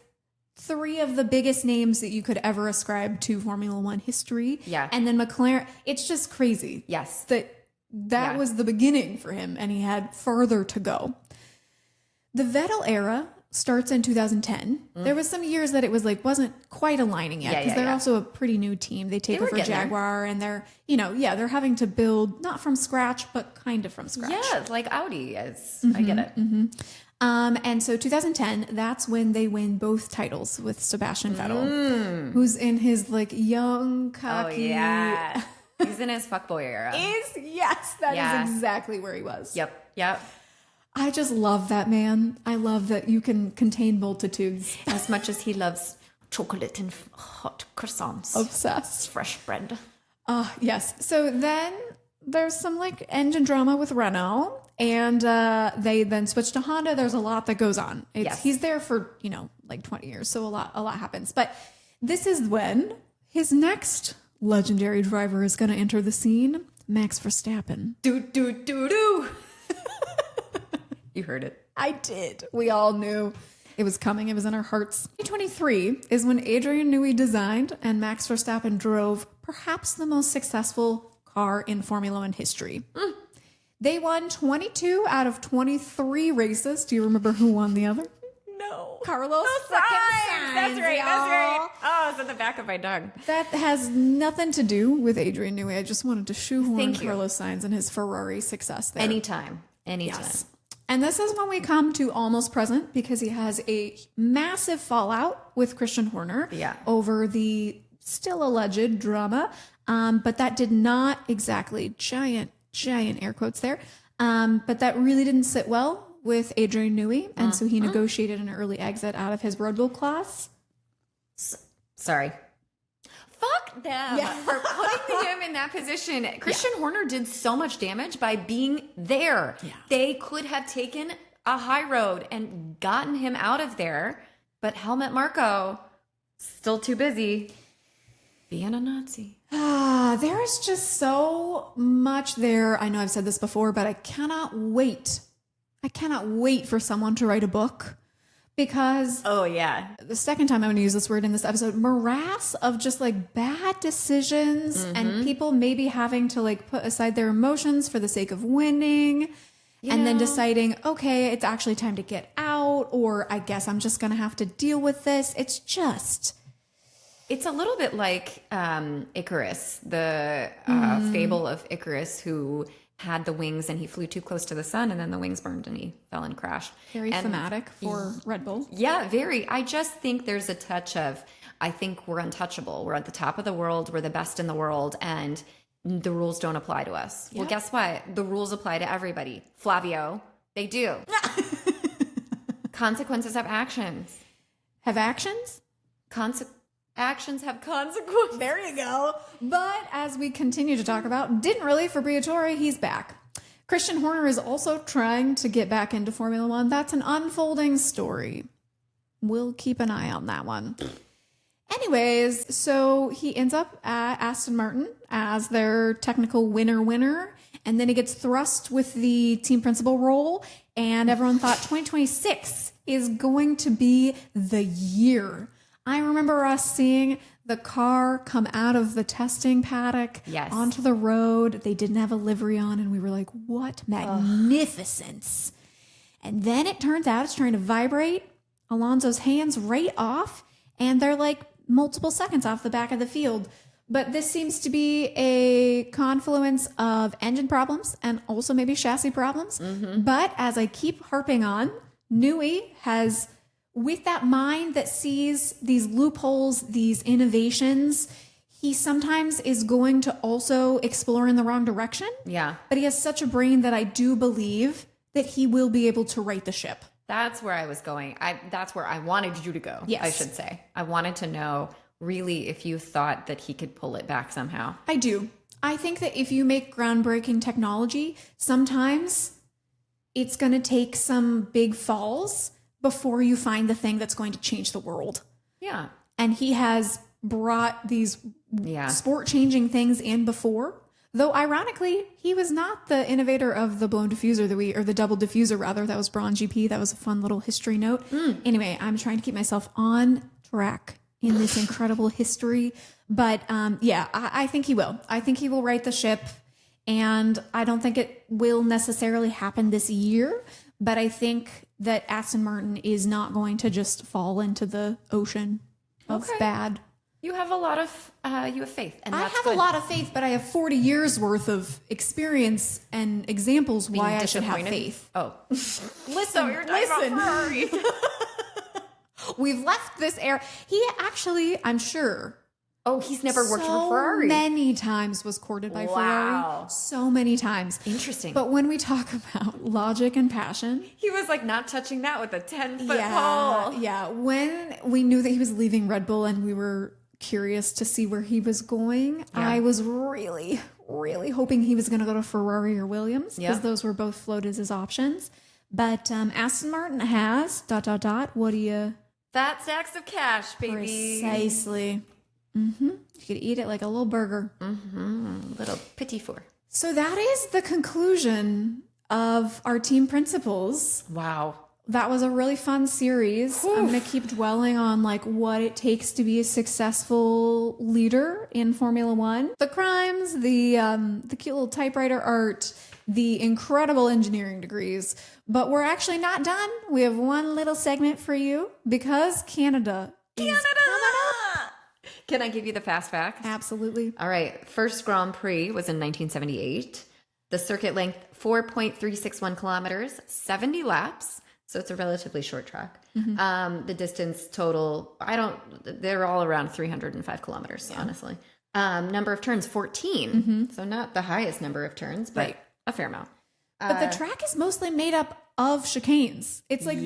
three of the biggest names that you could ever ascribe to Formula One history. Yeah. And then McLaren, it's just crazy. Yes. That was the beginning for him, and he had further to go. The Vettel era starts in 2010. There was some years that it was like, wasn't quite aligning yet, because they're also a pretty new team. They take over Jaguar, and they're, they're having to build, not from scratch, but kind of from scratch. Yeah, like Audi is. I get it. And so 2010, that's when they win both titles with Sebastian Vettel, who's in his like young, cocky. Oh, yeah. He's in his fuckboy era. That is exactly where he was. Yep. I just love that man. I love that you can contain multitudes. As much as he loves chocolate and hot croissants. Obsessed. Fresh bread. Yes. So then there's some like engine drama with Renault, and they then switch to Honda. There's a lot that goes on. He's there for, like 20 years. So a lot happens. But this is when his next legendary driver is going to enter the scene, Max Verstappen. Do. You heard it. I did. We all knew it was coming. It was in our hearts. 2023 is when Adrian Newey designed and Max Verstappen drove perhaps the most successful car in Formula One history. They won 22 out of 23 races. Do you remember who won the other? No. Carlos Sainz. That's right. Oh, it's at the back of my dog. That has nothing to do with Adrian Newey. I just wanted to shoehorn Carlos Sainz and his Ferrari success there. Anytime. Yes. And this is when we come to almost present, because he has a massive fallout with Christian Horner over the still alleged drama. But that did not exactly, giant air quotes there. But that really didn't sit well with Adrian Newey. And so he negotiated an early exit out of his Red Bull class. Sorry. Fuck them for putting him in that position. Christian Horner did so much damage by being there. Yeah. They could have taken a high road and gotten him out of there. But Helmut Marko, still too busy being a Nazi. There is just so much there. I know I've said this before, but I cannot wait. I cannot wait for someone to write a book because Oh, yeah. the second time I'm going to use this word in this episode, morass of just like bad decisions and people maybe having to like put aside their emotions for the sake of winning and then deciding, okay, it's actually time to get out, or I guess I'm just going to have to deal with this. It's a little bit like Icarus, the fable of Icarus, who had the wings and he flew too close to the sun and then the wings burned and he fell and crashed. Very thematic for Red Bull. Yeah, very. I just think there's a touch of, I think we're untouchable. We're at the top of the world. We're the best in the world. And the rules don't apply to us. Yep. Well, guess what? The rules apply to everybody. Flavio, they do. Consequences have actions. Have actions? Actions have consequences. There you go. But as we continue to talk about, didn't really for Briatore, he's back. Christian Horner is also trying to get back into Formula One. That's an unfolding story. We'll keep an eye on that one. Anyways, so he ends up at Aston Martin as their technical winner, and then he gets thrust with the team principal role, and everyone thought 2026 is going to be the year. I remember us seeing the car come out of the testing paddock onto the road. They didn't have a livery on, and we were like, what magnificence. And then it turns out it's trying to vibrate Alonso's hands right off, and they're like multiple seconds off the back of the field. But this seems to be a confluence of engine problems and also maybe chassis problems. But as I keep harping on, Newey has, with that mind that sees these loopholes, these innovations, he sometimes is going to also explore in the wrong direction. Yeah. But he has such a brain that I do believe that he will be able to right the ship. That's where I was going. That's where I wanted you to go, yes. I should say. I wanted to know really if you thought that he could pull it back somehow. I do. I think that if you make groundbreaking technology, sometimes it's going to take some big falls before you find the thing that's going to change the world. Yeah. And he has brought these sport-changing things in before. Though, ironically, he was not the innovator of the blown diffuser or the double diffuser, rather. That was Braun GP. That was a fun little history note. Anyway, I'm trying to keep myself on track in this incredible history. But, I think he will. I think he will right the ship. And I don't think it will necessarily happen this year. But I think that Aston Martin is not going to just fall into the ocean of bad. You have a lot of, you have faith. And I that's have good. a lot of faith, but I have 40 years worth of experience and examples why I should have faith. Oh. Listen, So you're talking about Ferrari. We've left this era. He actually, I'm sure, Oh, he's never worked so for Ferrari. many times was courted by Ferrari. So many times. Interesting. But when we talk about logic and passion. He was like not touching that with a 10-foot pole. Yeah. When we knew that he was leaving Red Bull and we were curious to see where he was going, I was really, really hoping he was going to go to Ferrari or Williams because those were both floated as options. But Aston Martin has ... What do you... Fat stacks of cash, baby. Precisely. You could eat it like a little burger. Little Pt.4. So that is the conclusion of our team principles. Wow. That was a really fun series. I'm going to keep dwelling on like what it takes to be a successful leader in Formula One. The crimes, the cute little typewriter art, the incredible engineering degrees. But we're actually not done. We have one little segment for you because Canada is coming up. Can I give you the fast facts? Absolutely. All right. First Grand Prix was in 1978. The circuit length, 4.361 kilometers, 70 laps. So it's a relatively short track. The distance total, they're all around 305 kilometers, honestly. Number of turns, 14. So not the highest number of turns, but a fair amount. But the track is mostly made up of chicanes. It's like,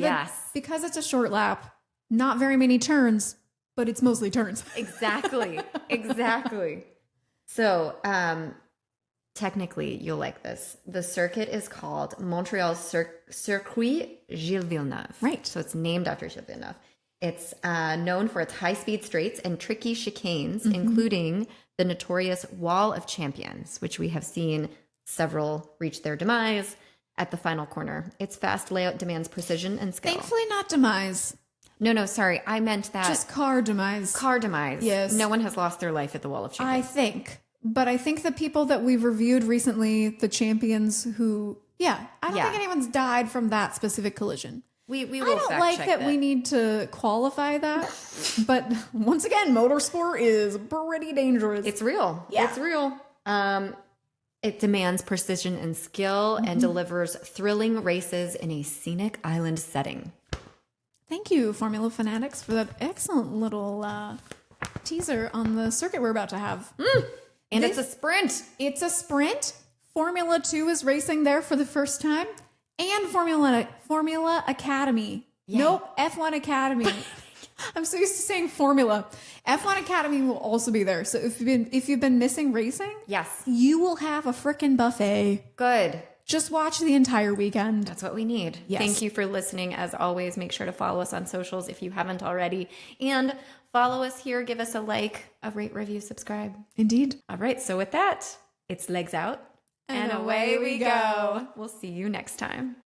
because it's a short lap, not very many turns, but it's mostly turns. Exactly. So technically, you'll like this. The circuit is called Montreal Circuit Gilles Villeneuve. Right. So it's named after Gilles Villeneuve. It's known for its high-speed straights and tricky chicanes, including the notorious Wall of Champions, which we have seen several reach their demise at the final corner. Its fast layout demands precision and skill. Thankfully, not demise. No, sorry. I meant that. Just car demise. Car demise. Yes. No one has lost their life at the Wall of I Champions. think. But I think the people that we've reviewed recently, the champions who, I don't think anyone's died from that specific collision. We will I don't like that we need to qualify that. But once again, motorsport is pretty dangerous. It's real. Yeah. It's real. It demands precision and skill and delivers thrilling races in a scenic island setting. Thank you, Formula Fanatics, for that excellent little teaser on the circuit we're about to have. And it's a sprint. It's a sprint. Formula 2 is racing there for the first time. And Formula Academy. Yeah. Nope, F1 Academy. I'm so used to saying Formula. F1 Academy will also be there. So if you've been missing racing, Yes. you will have a frickin' buffet. Good. Just watch the entire weekend. That's what we need. Yes. Thank you for listening. As always, make sure to follow us on socials if you haven't already. And follow us here. Give us a like, a rate, review, subscribe. Indeed. All right. So with that, it's legs out. And away we go. We'll see you next time.